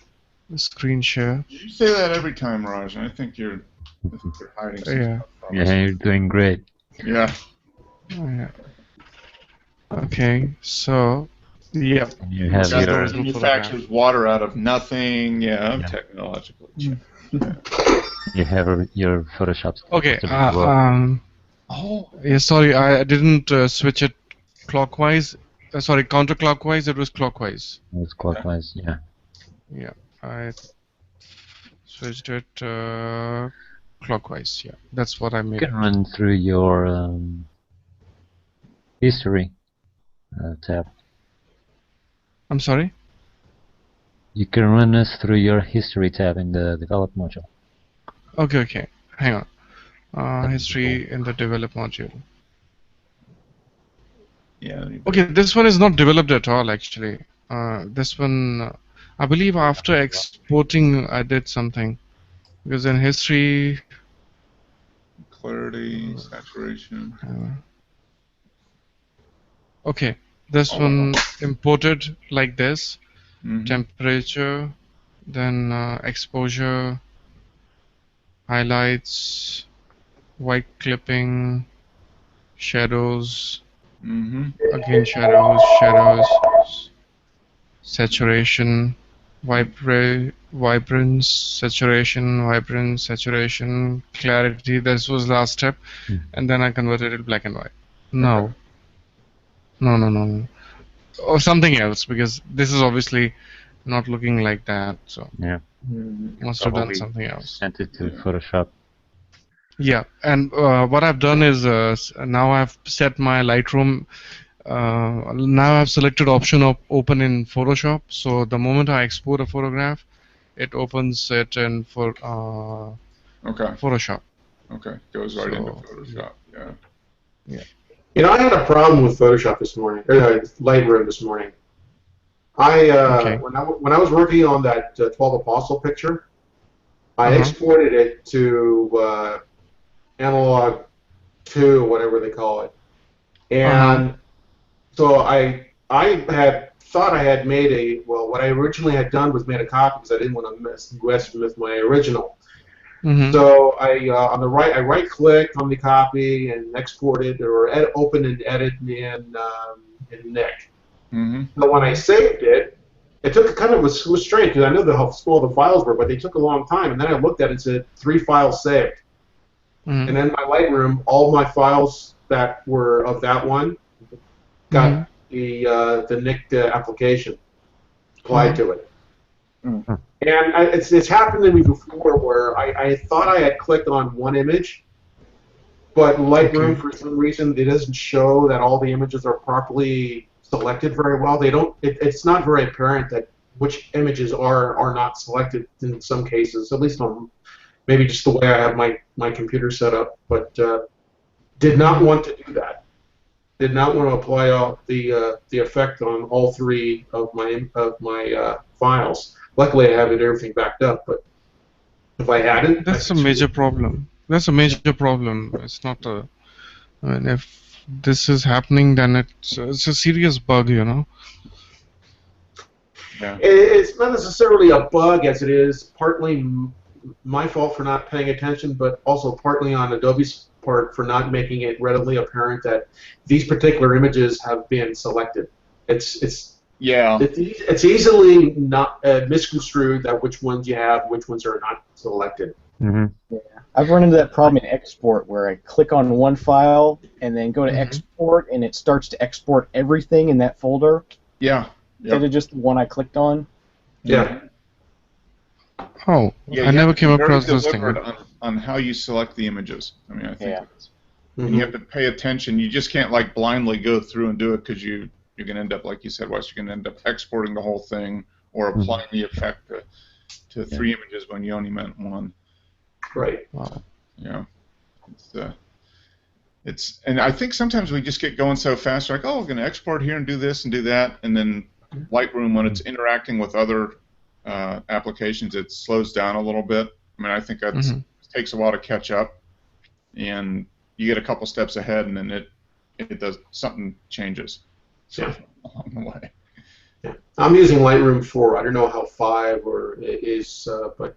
Screen share. You say that every time, Raj, and I think you're hiding some Yeah. stuff from us. Yeah, you're doing great. Yeah. Yeah. Okay. So, yep. And you have Got your the manufactures water out of nothing. Yeah, I'm Yeah. technologically Mm. your Photoshop. Okay. supposed to work. Oh, Yeah. Sorry, I didn't switch it clockwise. Sorry, counterclockwise. It was clockwise. It's clockwise. Yeah. Yeah. I switched it clockwise. Yeah. That's what I You made can it. run through your history tab. I'm sorry. You can run us through your history tab in the develop module. Okay. Okay. Hang on. That'd be History in the develop module. yeah. Okay, this one is not developed at all actually. This one, I believe after exporting I did something. Because in history, Clarity, saturation. okay, this one imported like this. Mm-hmm. Temperature, then exposure, highlights, white clipping, shadows, Mm-hmm. again shadows, saturation, vibrance, saturation, clarity. This was last step, and then I converted it black and white. No, no. Or something else, because this is obviously not looking like that. So Yeah. must have done Probably something else. Sent it to Photoshop. Yeah, and what I've done is now I've set my Lightroom. Now I've selected option of open in Photoshop. So the moment I export a photograph, it opens it in Okay. Photoshop. Okay. Goes right into So, Photoshop. Yeah. yeah. You know, I had a problem with Photoshop this morning, or Lightroom this morning. Okay. When I was working on that 12 Apostle picture, I Uh-huh. exported it to analog 2, whatever they call it, and so I had thought I had made what I originally had done was made a copy because I didn't want to mess with my original. Mm-hmm. So I I right click on the copy and export it or open and edit in Nick. Mm-hmm. But when I saved it, it took was strange because I knew how small the files were, but they took a long time. And then I looked at it and said 3 files saved. Mm-hmm. And then my Lightroom, all my files that were of that one got the Nick application applied to it. Mm. And it's happened to me before where I thought I had clicked on one image, but Lightroom, for some reason, it doesn't show that all the images are properly selected very well. They don't. It's not very apparent that which images are not selected in some cases, at least on maybe just the way I have my computer set up. But did not want to do that. Did not want to apply the effect on all 3 of my files. Luckily, I have everything backed up, but if I hadn't, That's a major problem. That's a major problem. It's not a. I mean, if this is happening, then it's a serious bug, you know. Yeah. It's not necessarily a bug as it is partly my fault for not paying attention, but also partly on Adobe's part for not making it readily apparent that these particular images have been selected. It's easily not misconstrued that which ones you have, which ones are not selected. Mm-hmm. Yeah, I've run into that problem in export where I click on one file and then go to export, and it starts to export everything in that folder Yeah. instead of just the one I clicked on. Yeah. Oh, Yeah, I never came across this thing. on how you select the images. I mean, I think Yeah. it's, and you have to pay attention. You just can't like blindly go through and do it because you're going to end up, like you said, Wes, you're going to end up exporting the whole thing or applying the effect to 3 images when you only meant 1. Right. Wow. Yeah. And I think sometimes we just get going so fast, like, oh, we're going to export here and do this and do that, and then Lightroom, when it's interacting with other applications, it slows down a little bit. I mean, I think that takes a while to catch up, and you get a couple steps ahead, and then it does something changes. So along the way. Yeah. I'm using Lightroom 4. I don't know how 5 or it is, but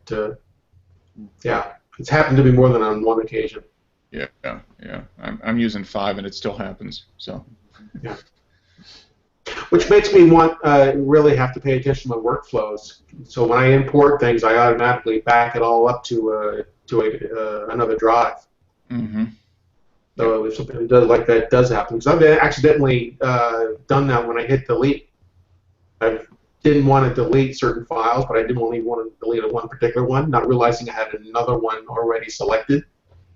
yeah, it's happened to me more than on one occasion. Yeah. I'm using 5, and it still happens. So. Yeah. Which makes me want really have to pay attention to my workflows. So when I import things, I automatically back it all up to another drive. Mm-hmm. So if something like that does happen, because I've accidentally done that when I hit delete. I didn't want to delete certain files, but I didn't only want to delete one particular one, not realizing I had another one already selected.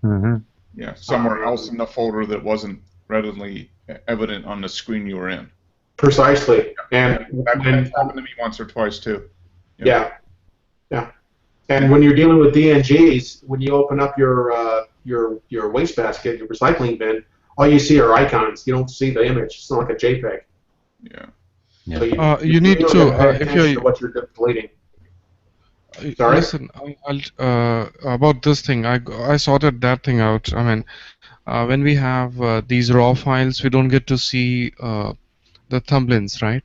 Mm-hmm. Yeah, somewhere else in the folder that wasn't readily evident on the screen you were in. Precisely, and that happened to me once or twice too. Yeah. And when you're dealing with DNGs, when you open up your wastebasket, your recycling bin, all you see are icons. You don't see the image. It's not like a JPEG. Yeah. So you need really to pay if attention you're to what you're deleting. Sorry? listen, about this thing, I sorted that thing out. I mean, when we have these raw files, we don't get to see the thumbnails, right?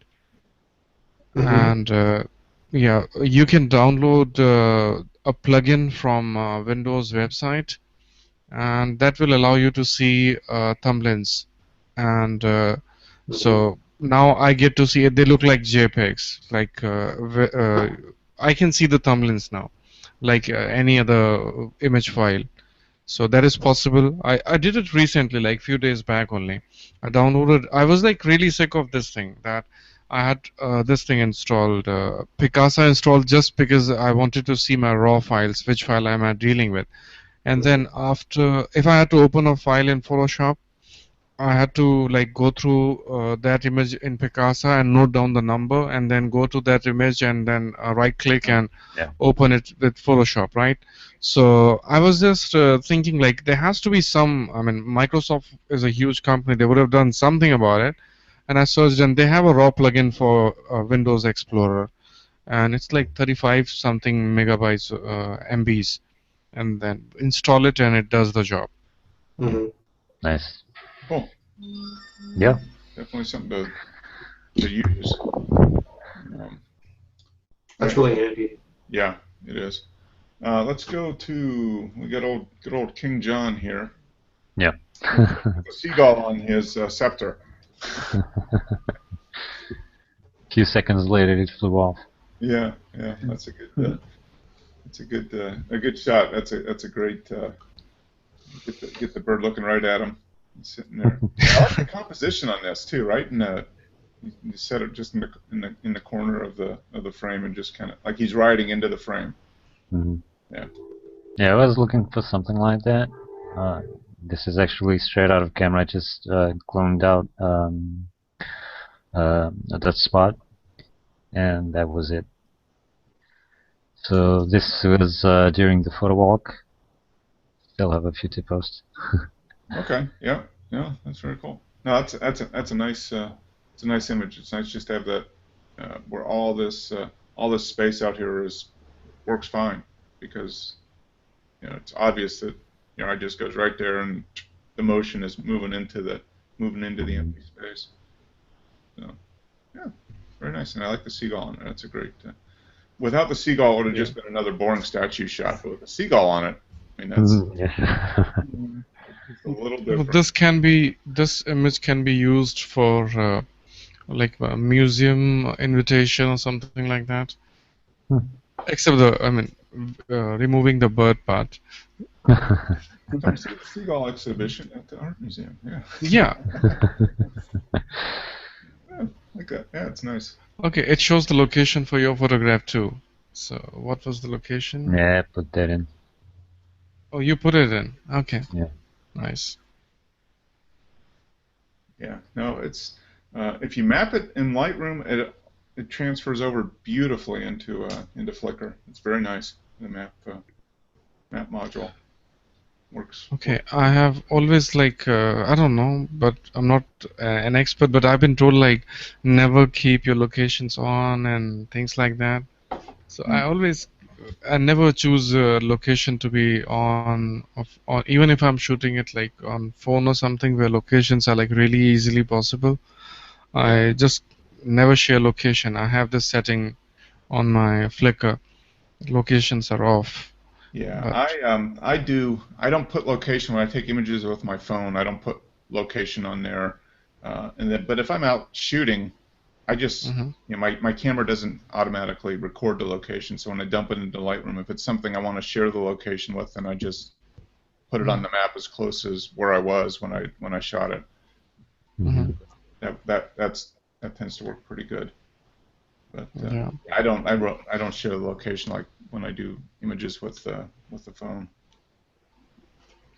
Mm-hmm. And yeah, you can download a plugin from Windows website, and that will allow you to see thumbnails. And so now I get to see it. They look like JPEGs. Like I can see the thumbnails now, like any other image file. So that is possible. I did it recently, like few days back only. I downloaded. I was like really sick of this thing that I had this thing installed, Picasa installed just because I wanted to see my raw files, which file am I dealing with. And then after, if I had to open a file in Photoshop, I had to like go through that image in Picasa and note down the number, and then go to that image and then right click and open it with Photoshop, right? So I was just thinking like there has to be some, I mean, Microsoft is a huge company, they would have done something about it. And I searched and they have a raw plugin for Windows Explorer, and it's like 35 something megabytes MBs, and then install it and it does the job. Mm-hmm. Nice. Cool. Yeah. Definitely something to use. That's really handy. Yeah, it is. Let's go to, we got good old King John here. Yeah. The seagull on his scepter. A few seconds later, it flew off. Yeah, that's a good. It's a good shot. That's a great. Get the bird looking right at him. He's sitting there. I like the composition on this too, right? And you set it just in the corner of the frame, and just kind of like he's riding into the frame. Mm-hmm. Yeah. Yeah, I was looking for something like that. This is actually straight out of camera. I just cloned out that spot, and that was it. So this was during the photo walk. Still have a few to post. Okay. Yeah. That's very cool. No, that's a nice it's a nice image. It's nice just to have that where all this space out here works fine, because it's obvious that it just goes right there and the motion is moving into the empty space. So yeah, very nice, and I like the seagull on there. That's a great. Without the seagull, it would have just been another boring statue shot, but with the seagull on it, I mean that's a little different. This image can be used for like a museum invitation or something like that. Except removing the bird part. Come see the seagull exhibition at the art museum. Yeah. Like that. Yeah, it's nice. Okay, it shows the location for your photograph too. So what was the location? Yeah, put that in. Oh, you put it in. Okay. Yeah. Nice. Yeah. No, it's if you map it in Lightroom, it transfers over beautifully into Flickr. It's very nice. The map module works. Okay, I have always I don't know, but I'm not an expert, but I've been told never keep your locations on and things like that. So I never choose a location to be on, even if I'm shooting it like on phone or something where locations are like really easily possible. I just never share location. I have this setting on my Flickr. Locations are off. Yeah, But I don't put location when I take images with my phone. I don't put location on there. But if I'm out shooting, I just mhm, my camera doesn't automatically record the location. So when I dump it into Lightroom, if it's something I want to share the location with, then I just put it on the map as close as where I was when I shot it. mhm, That tends to work pretty good. But yeah. I don't share the location like when I do images with the phone.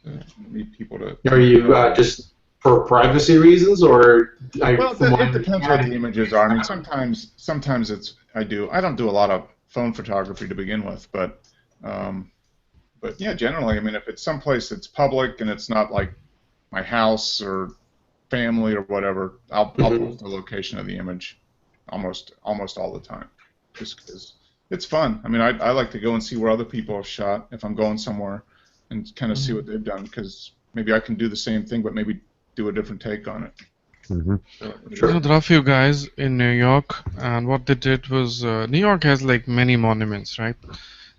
I need people to. Are you just for privacy reasons, or Well, from my it depends what the understanding? images are. I mean, sometimes I don't do a lot of phone photography to begin with, but yeah, generally, I mean, if it's someplace that's public and it's not like my house or family or whatever, I'll post the location of the image almost all the time, just because it's fun. I mean, I like to go and see where other people have shot if I'm going somewhere, and kind of see what they've done, because maybe I can do the same thing, but maybe do a different take on it. There are a few guys in New York, and what they did was New York has like many monuments, right?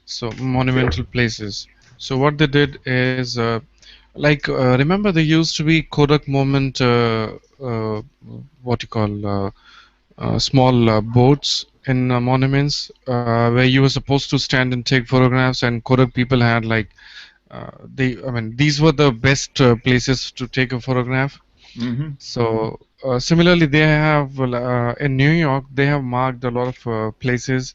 So monumental places. So what they did is remember there used to be Kodak moment, what you call small boats in monuments where you were supposed to stand and take photographs, and Kodak people had like I mean these were the best places to take a photograph. Mm-hmm. So similarly, they have in New York they have marked a lot of places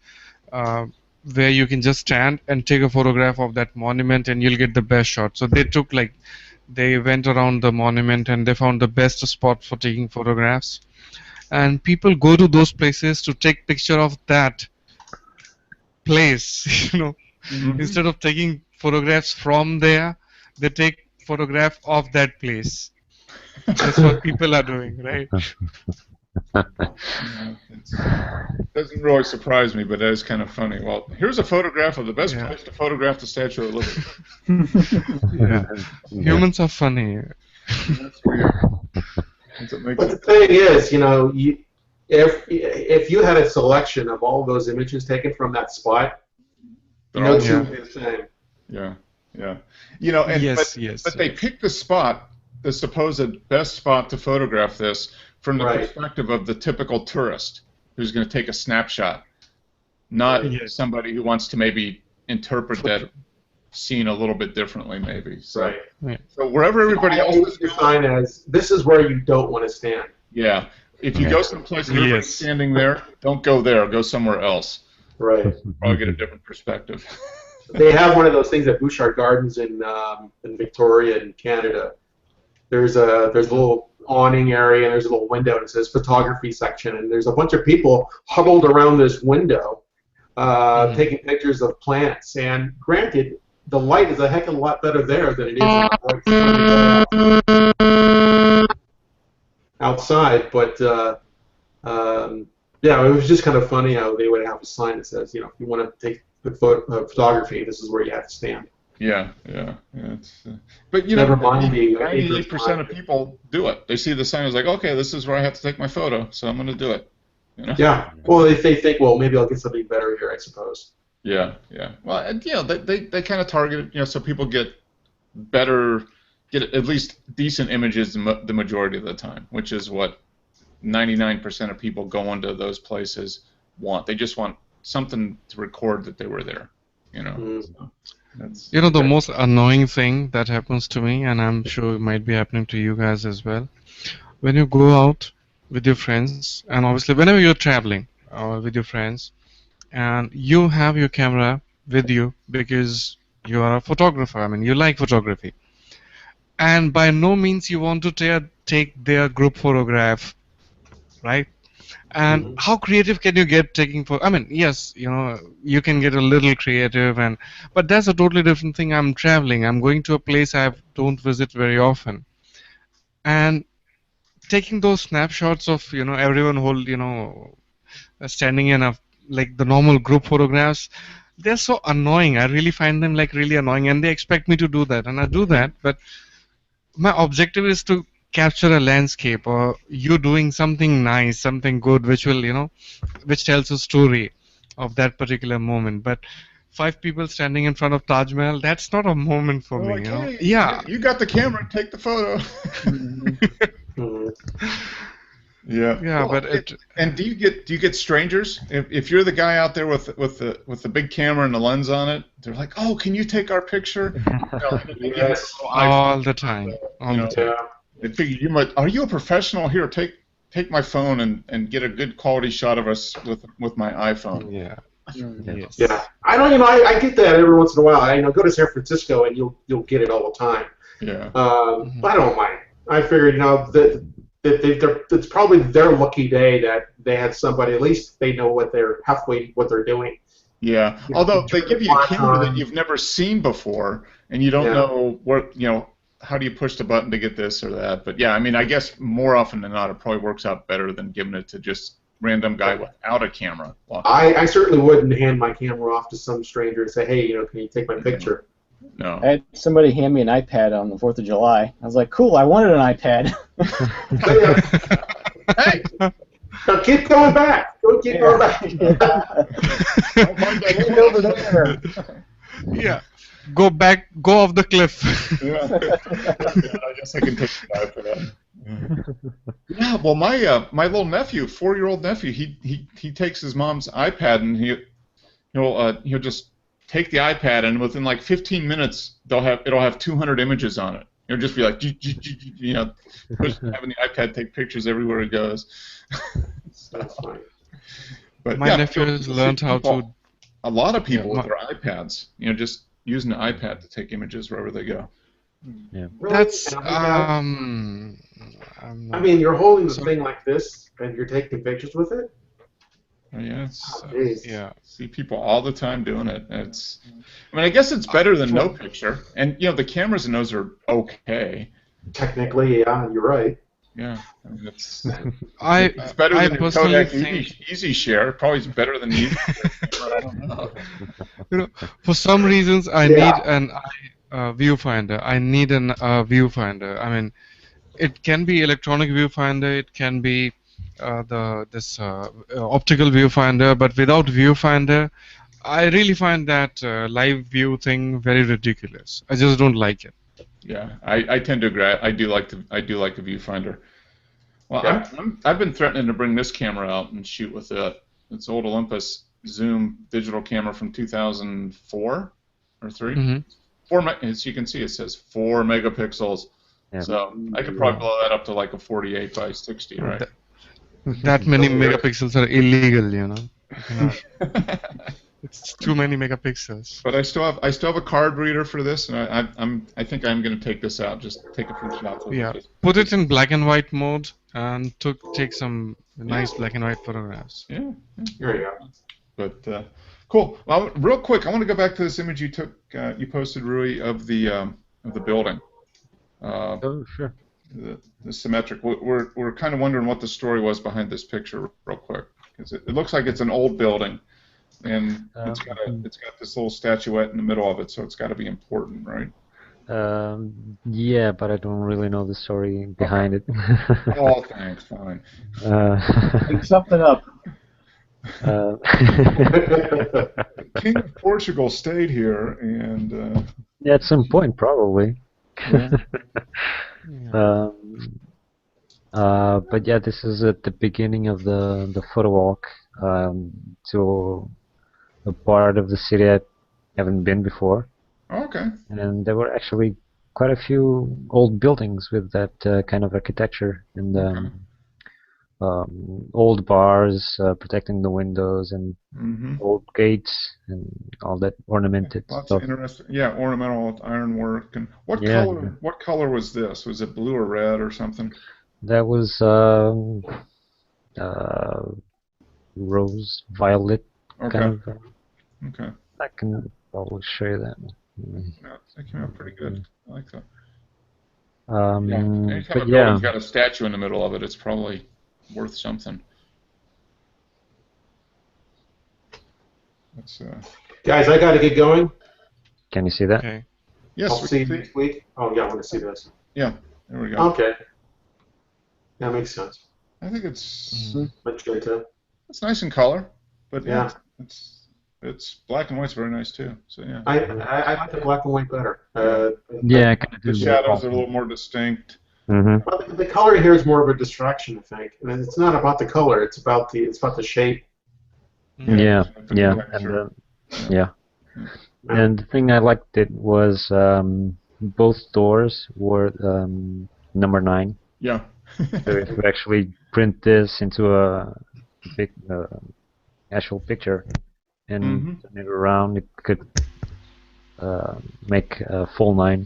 uh, where you can just stand and take a photograph of that monument and you'll get the best shot. So they went around the monument and they found the best spot for taking photographs. And people go to those places to take picture of that place, Mm-hmm. Instead of taking photographs from there, they take photograph of that place. That's what people are doing, right? Yeah, it doesn't really surprise me, but that is kind of funny. Well, here's a photograph of the best Yeah. place to photograph the Statue of Liberty. Yeah. Humans are funny. That's weird. That's what makes But the it. thing is, if you had a selection of all those images taken from that spot, They're all two Yeah. would be the same. Yeah, yeah. Yes, But they picked the spot, the supposed best spot to photograph this from the Right. perspective of the typical tourist who's going to take a snapshot, not Right. somebody who wants to maybe interpret that scene a little bit differently, maybe. So, Right. so wherever everybody else is It's going, defined as this is where you don't want to stand. yeah. If you go someplace and everybody's Yes. standing there, don't go there. Go somewhere else. Right. Probably get a different perspective. They have one of those things at Bouchard Gardens in Victoria in Canada. There's a little awning area and there's a little window and it says photography section, and there's a bunch of people huddled around this window taking pictures of plants. And granted, the light is a heck of a lot better there than it is in the bright sunny outside. But yeah, it was just kind of funny how they would have a sign that says, if you want to take the photography, this is where you have to stand. Yeah. It's, but Never mind the 98% of people do it. They see the sign, it's like, okay, this is where I have to take my photo, so I'm going to do it. Yeah. Well, if they think, well, maybe I'll get something better here, I suppose. Yeah. Well, and, they kind of target it, so people get at least decent images the majority of the time, which is what 99% of people going to those places want. They just want something to record that they were there, So that's, The most annoying thing that happens to me, and I'm sure it might be happening to you guys as well, when you go out with your friends, and obviously whenever you're traveling with your friends, and you have your camera with you because you are a photographer, I mean, you like photography, and by no means you want to take their group photograph, right? And how creative can you get taking I mean, yes, you can get a little creative, but that's a totally different thing. I'm traveling. I'm going to a place I don't visit very often, and taking those snapshots of everyone standing in a like the normal group photographs, they're so annoying. I really find them like really annoying, and they expect me to do that, and I do that. But my objective is to capture a landscape or you doing something nice, something good, which will, which tells a story of that particular moment. But five people standing in front of Taj Mahal, that's not a moment for They're me, like, hey, Yeah. you got the camera, take the photo. Yeah. Yeah, Well, but it. and do you get strangers if you're the guy out there with the big camera and the lens on it? They're like, oh, can you take our picture? Yes. All the time. All the time. Yeah. They figure you might. Are you a professional? Here, take my phone and get a good quality shot of us with my iPhone. Yeah. Yes. Yeah. I don't. I get that every once in a while. I go to San Francisco and you'll get it all the time. Yeah. I don't mind. I figured that it's probably their lucky day that they had somebody. At least they know what they're doing. Yeah. Although they give you a camera that you've never seen before, and you don't know what how do you push the button to get this or that. But yeah, I mean, I guess more often than not, it probably works out better than giving it to just random guy without a camera. I certainly wouldn't hand my camera off to some stranger and say, hey, can you take my picture? No. I had somebody hand me an iPad on the 4th of July. I was like, cool, I wanted an iPad. Hey, now keep going back. Keep going back. Over there. Yeah. Go back. Go off the cliff. Yeah. I guess I can take the guy for that. Yeah. Well, my little nephew, 4-year-old nephew, he takes his mom's iPad and he'll just take the iPad and within like 15 minutes it'll have 200 images on it. It'll just be like having the iPad take pictures everywhere it goes. But my nephew has learned how to. A lot of people with their iPads, just using the iPad to take images wherever they go. Yeah. That's I mean, you're holding the thing like this, and you're taking pictures with it. Yes. Yeah. See people all the time doing it. I guess it's better than no picture. And the cameras in those are okay. Technically, yeah, you're right. Yeah. I mean, it's I better than your personally Kodak think Easy Share. Probably is better than the Easy Share. I don't know. for some reasons I need an viewfinder. I need an viewfinder. I mean, it can be electronic viewfinder. It can be this optical viewfinder. But without viewfinder, I really find that live view thing very ridiculous. I just don't like it. Yeah, I tend to agree. I do like the viewfinder. Well, Yeah. I've been threatening to bring this camera out and shoot with it. It's old Olympus Zoom digital camera from 2004 or 3. Mm-hmm. As you can see, it says 4 megapixels. Yeah. So I could probably blow that up to like a 48 by 60, right? That many megapixels are illegal, It's too many megapixels. But I still have a card reader for this, and I think I'm going to take this out. Just take a few shots. Yeah, put it in black and white mode and take some nice black and white photographs. Yeah. There you go. But cool. Well, real quick, I want to go back to this image you took. You posted, Rui, of the building. Oh, sure. The symmetric. We're kind of wondering what the story was behind this picture, real quick, because it looks like it's an old building. And it's got this little statuette in the middle of it, so it's got to be important, right? Yeah, but I don't really know the story behind it. Oh, thanks, fine. Make something up. King of Portugal stayed here, and yeah, at some point, probably. yeah. But yeah, this is at the beginning of the photo walk to a part of the city I haven't been before. Okay. And there were actually quite a few old buildings with that kind of architecture, and old bars protecting the windows, and old gates, and all that ornamented Lots stuff. of interesting, ornamental ironwork. And what color was this? Was it blue or red or something? That was rose violet kind of. Okay. I can probably show you that. Yeah, that came out pretty good. I like that. But Anytime a yeah, building's got a statue in the middle of it, it's probably worth something. It's, Guys, I got to get going. Can you see that? Okay. yes, I'll we see you can see. next week. Oh, yeah, I want to see this. Yeah, there we go. Okay. That makes sense. I think it's Much good, too. it's nice in color, but yeah, Yeah. it's black and white's very nice too. So yeah, I like the black and white better. Yeah, I kind of the do. shadows are a little more distinct. Mm-hmm. Well, the color here is more of a distraction, I think. And it's not about the color; it's about the shape. Yeah, the yeah, texture. and yeah. And the thing I liked it was both doors were number 9. Yeah. So if we actually print this into a big actual picture and turn it around, it could make a full 9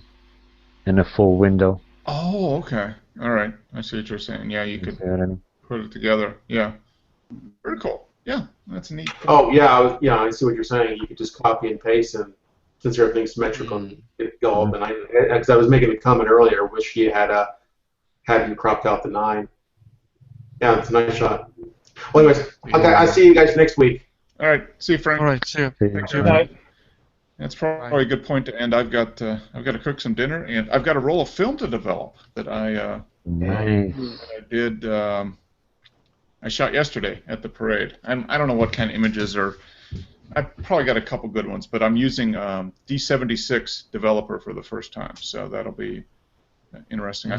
and a full window. Oh, okay. All right. I see what you're saying. Yeah, you You could see what I mean? put it together. Yeah. Very cool. Yeah, that's a neat thing. Oh yeah, I see what you're saying. You could just copy and paste, and since everything's symmetrical, it go up. And because I was making a comment earlier, wish he had you cropped out the 9. Yeah, it's a nice shot. Well, anyways, okay, I'll see you guys next week. All right. See you, Frank. All right. See you. See you. Thanks, Good everybody. night. That's probably a good point to end. I've got to cook some dinner, and I've got a roll of film to develop that I Nice. did. I shot yesterday at the parade. I don't know what kind of images are. I've probably got a couple good ones, but I'm using D76 developer for the first time, so that'll be interesting. I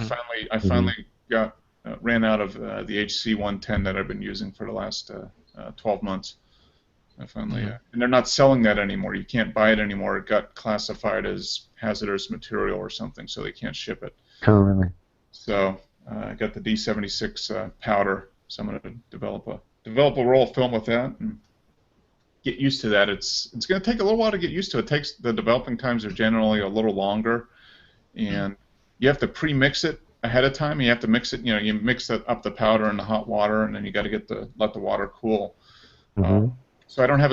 finally got ran out of the HC110 that I've been using for the last 12 months. I finally, and they're not selling that anymore. You can't buy it anymore. It got classified as hazardous material or something, so they can't ship it. Oh, really? So I got the D76 powder, so I'm going to develop a roll of film with that and get used to that. It's going to take a little while to get used to it. The developing times are generally a little longer, and you have to pre-mix it ahead of time. You have to mix it. You mix up the powder in the hot water, and then you got to let the water cool. So I don't have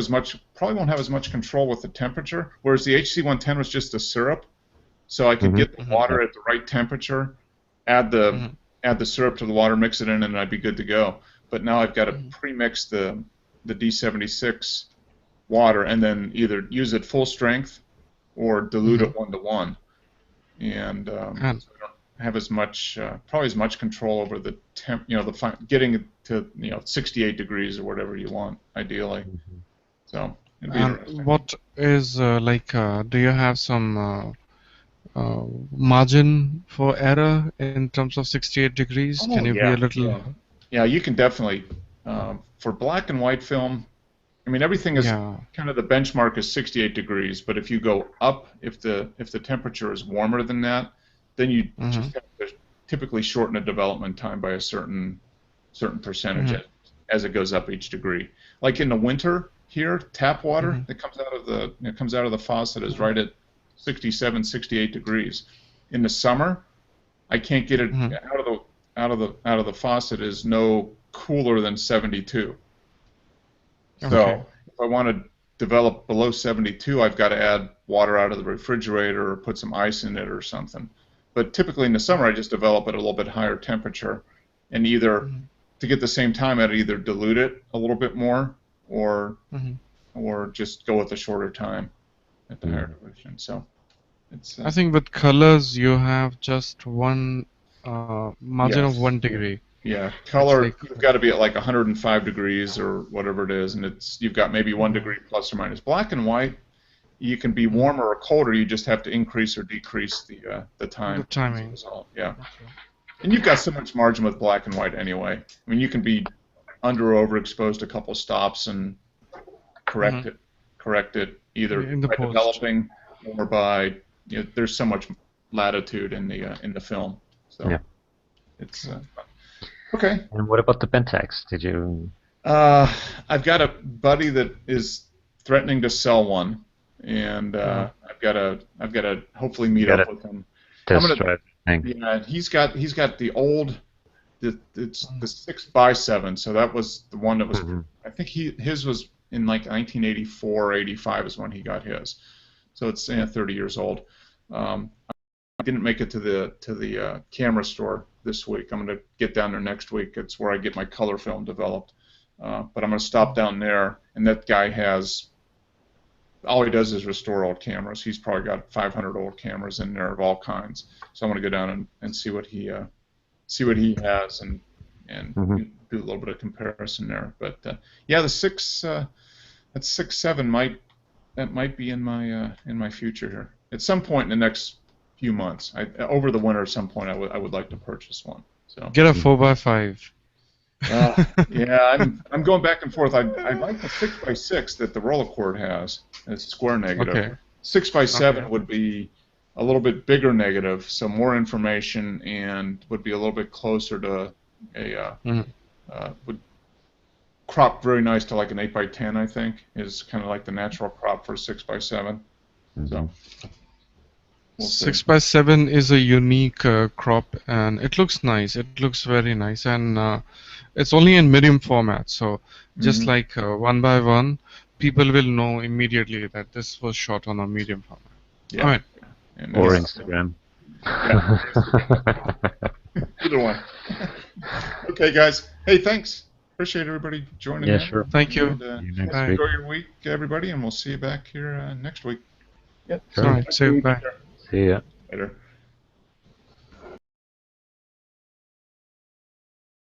probably won't have as much control with the temperature. Whereas the HC110 was just a syrup, so I could get the water at the right temperature, add the syrup to the water, mix it in, and I'd be good to go. But now I've got to pre-mix the D76 water and then either use it full strength or dilute it 1-to-1, and so I don't have probably as much control over the temp, getting it to 68 degrees or whatever you want ideally. So it'd be interesting. What is do you have some margin for error in terms of 68 degrees? Can you be a little? Yeah, you can definitely. For black and white film, I mean everything is kind of the benchmark is 68 degrees. But if you go up, if the temperature is warmer than that, then you just have to typically shorten the development time by a certain percentage as it goes up each degree. Like in the winter here, tap water that comes out of the faucet is right at 67, 68 degrees. In the summer, I can't get it out of the faucet is no cooler than 72. So if I want to develop below 72, I've got to add water out of the refrigerator or put some ice in it or something. But typically in the summer, I just develop at a little bit higher temperature, and either to get the same time, I'd either dilute it a little bit more, or just go with a shorter time at the higher dilution. So it's. I think with colors you have just one margin of 1 degree. Yeah, color you've got to be at like 105 degrees or whatever it is, and you've got maybe 1 degree plus or minus. Black and white, you can be warmer or colder. You just have to increase or decrease the time. The timing. Yeah. And you've got so much margin with black and white anyway. I mean, you can be under or overexposed a couple stops and correct it either by developing or by there's so much latitude in the film. So it's okay. And what about the Pentax? Did you? I've got a buddy that is threatening to sell one, and I've got to hopefully meet up with him. Test drive thing. Yeah, he's got the old, it's the 6x7. So that was the one that was. I think his was in like 1984 or 85 is when he got his. So it's 30 years old. I didn't make it to the camera store this week. I'm going to get down there next week. It's where I get my color film developed. But I'm going to stop down there, and that guy has all he does is restore old cameras. He's probably got 500 old cameras in there of all kinds. So I want to go down and see what he has and do a little bit of comparison there. But yeah, the 6.7 might be in my future here at some point in the next few months. Over the winter at some point I would like to purchase one. So Get a 4x5. yeah, I'm going back and forth. I like the 6x6 that the Rolleicord has. It's square negative. Okay. 6x7 would be a little bit bigger negative, so more information, and would be a little bit closer to would crop very nice to like an 8x10. I think is kind of like the natural crop for a 6x7. So. We'll 6x7 is a unique crop, and it looks nice. It looks very nice, and it's only in medium format. So just like 1x1, people will know immediately that this was shot on a medium format. Yeah. All right. Or Instagram. Yeah. Either one. Okay, guys. Hey, thanks. Appreciate everybody joining in. Yeah, sure. Thank you. And, See you next Bye. week. enjoy your week, everybody, and we'll see you back here next week. Yep. All right. So bye. See ya. Later.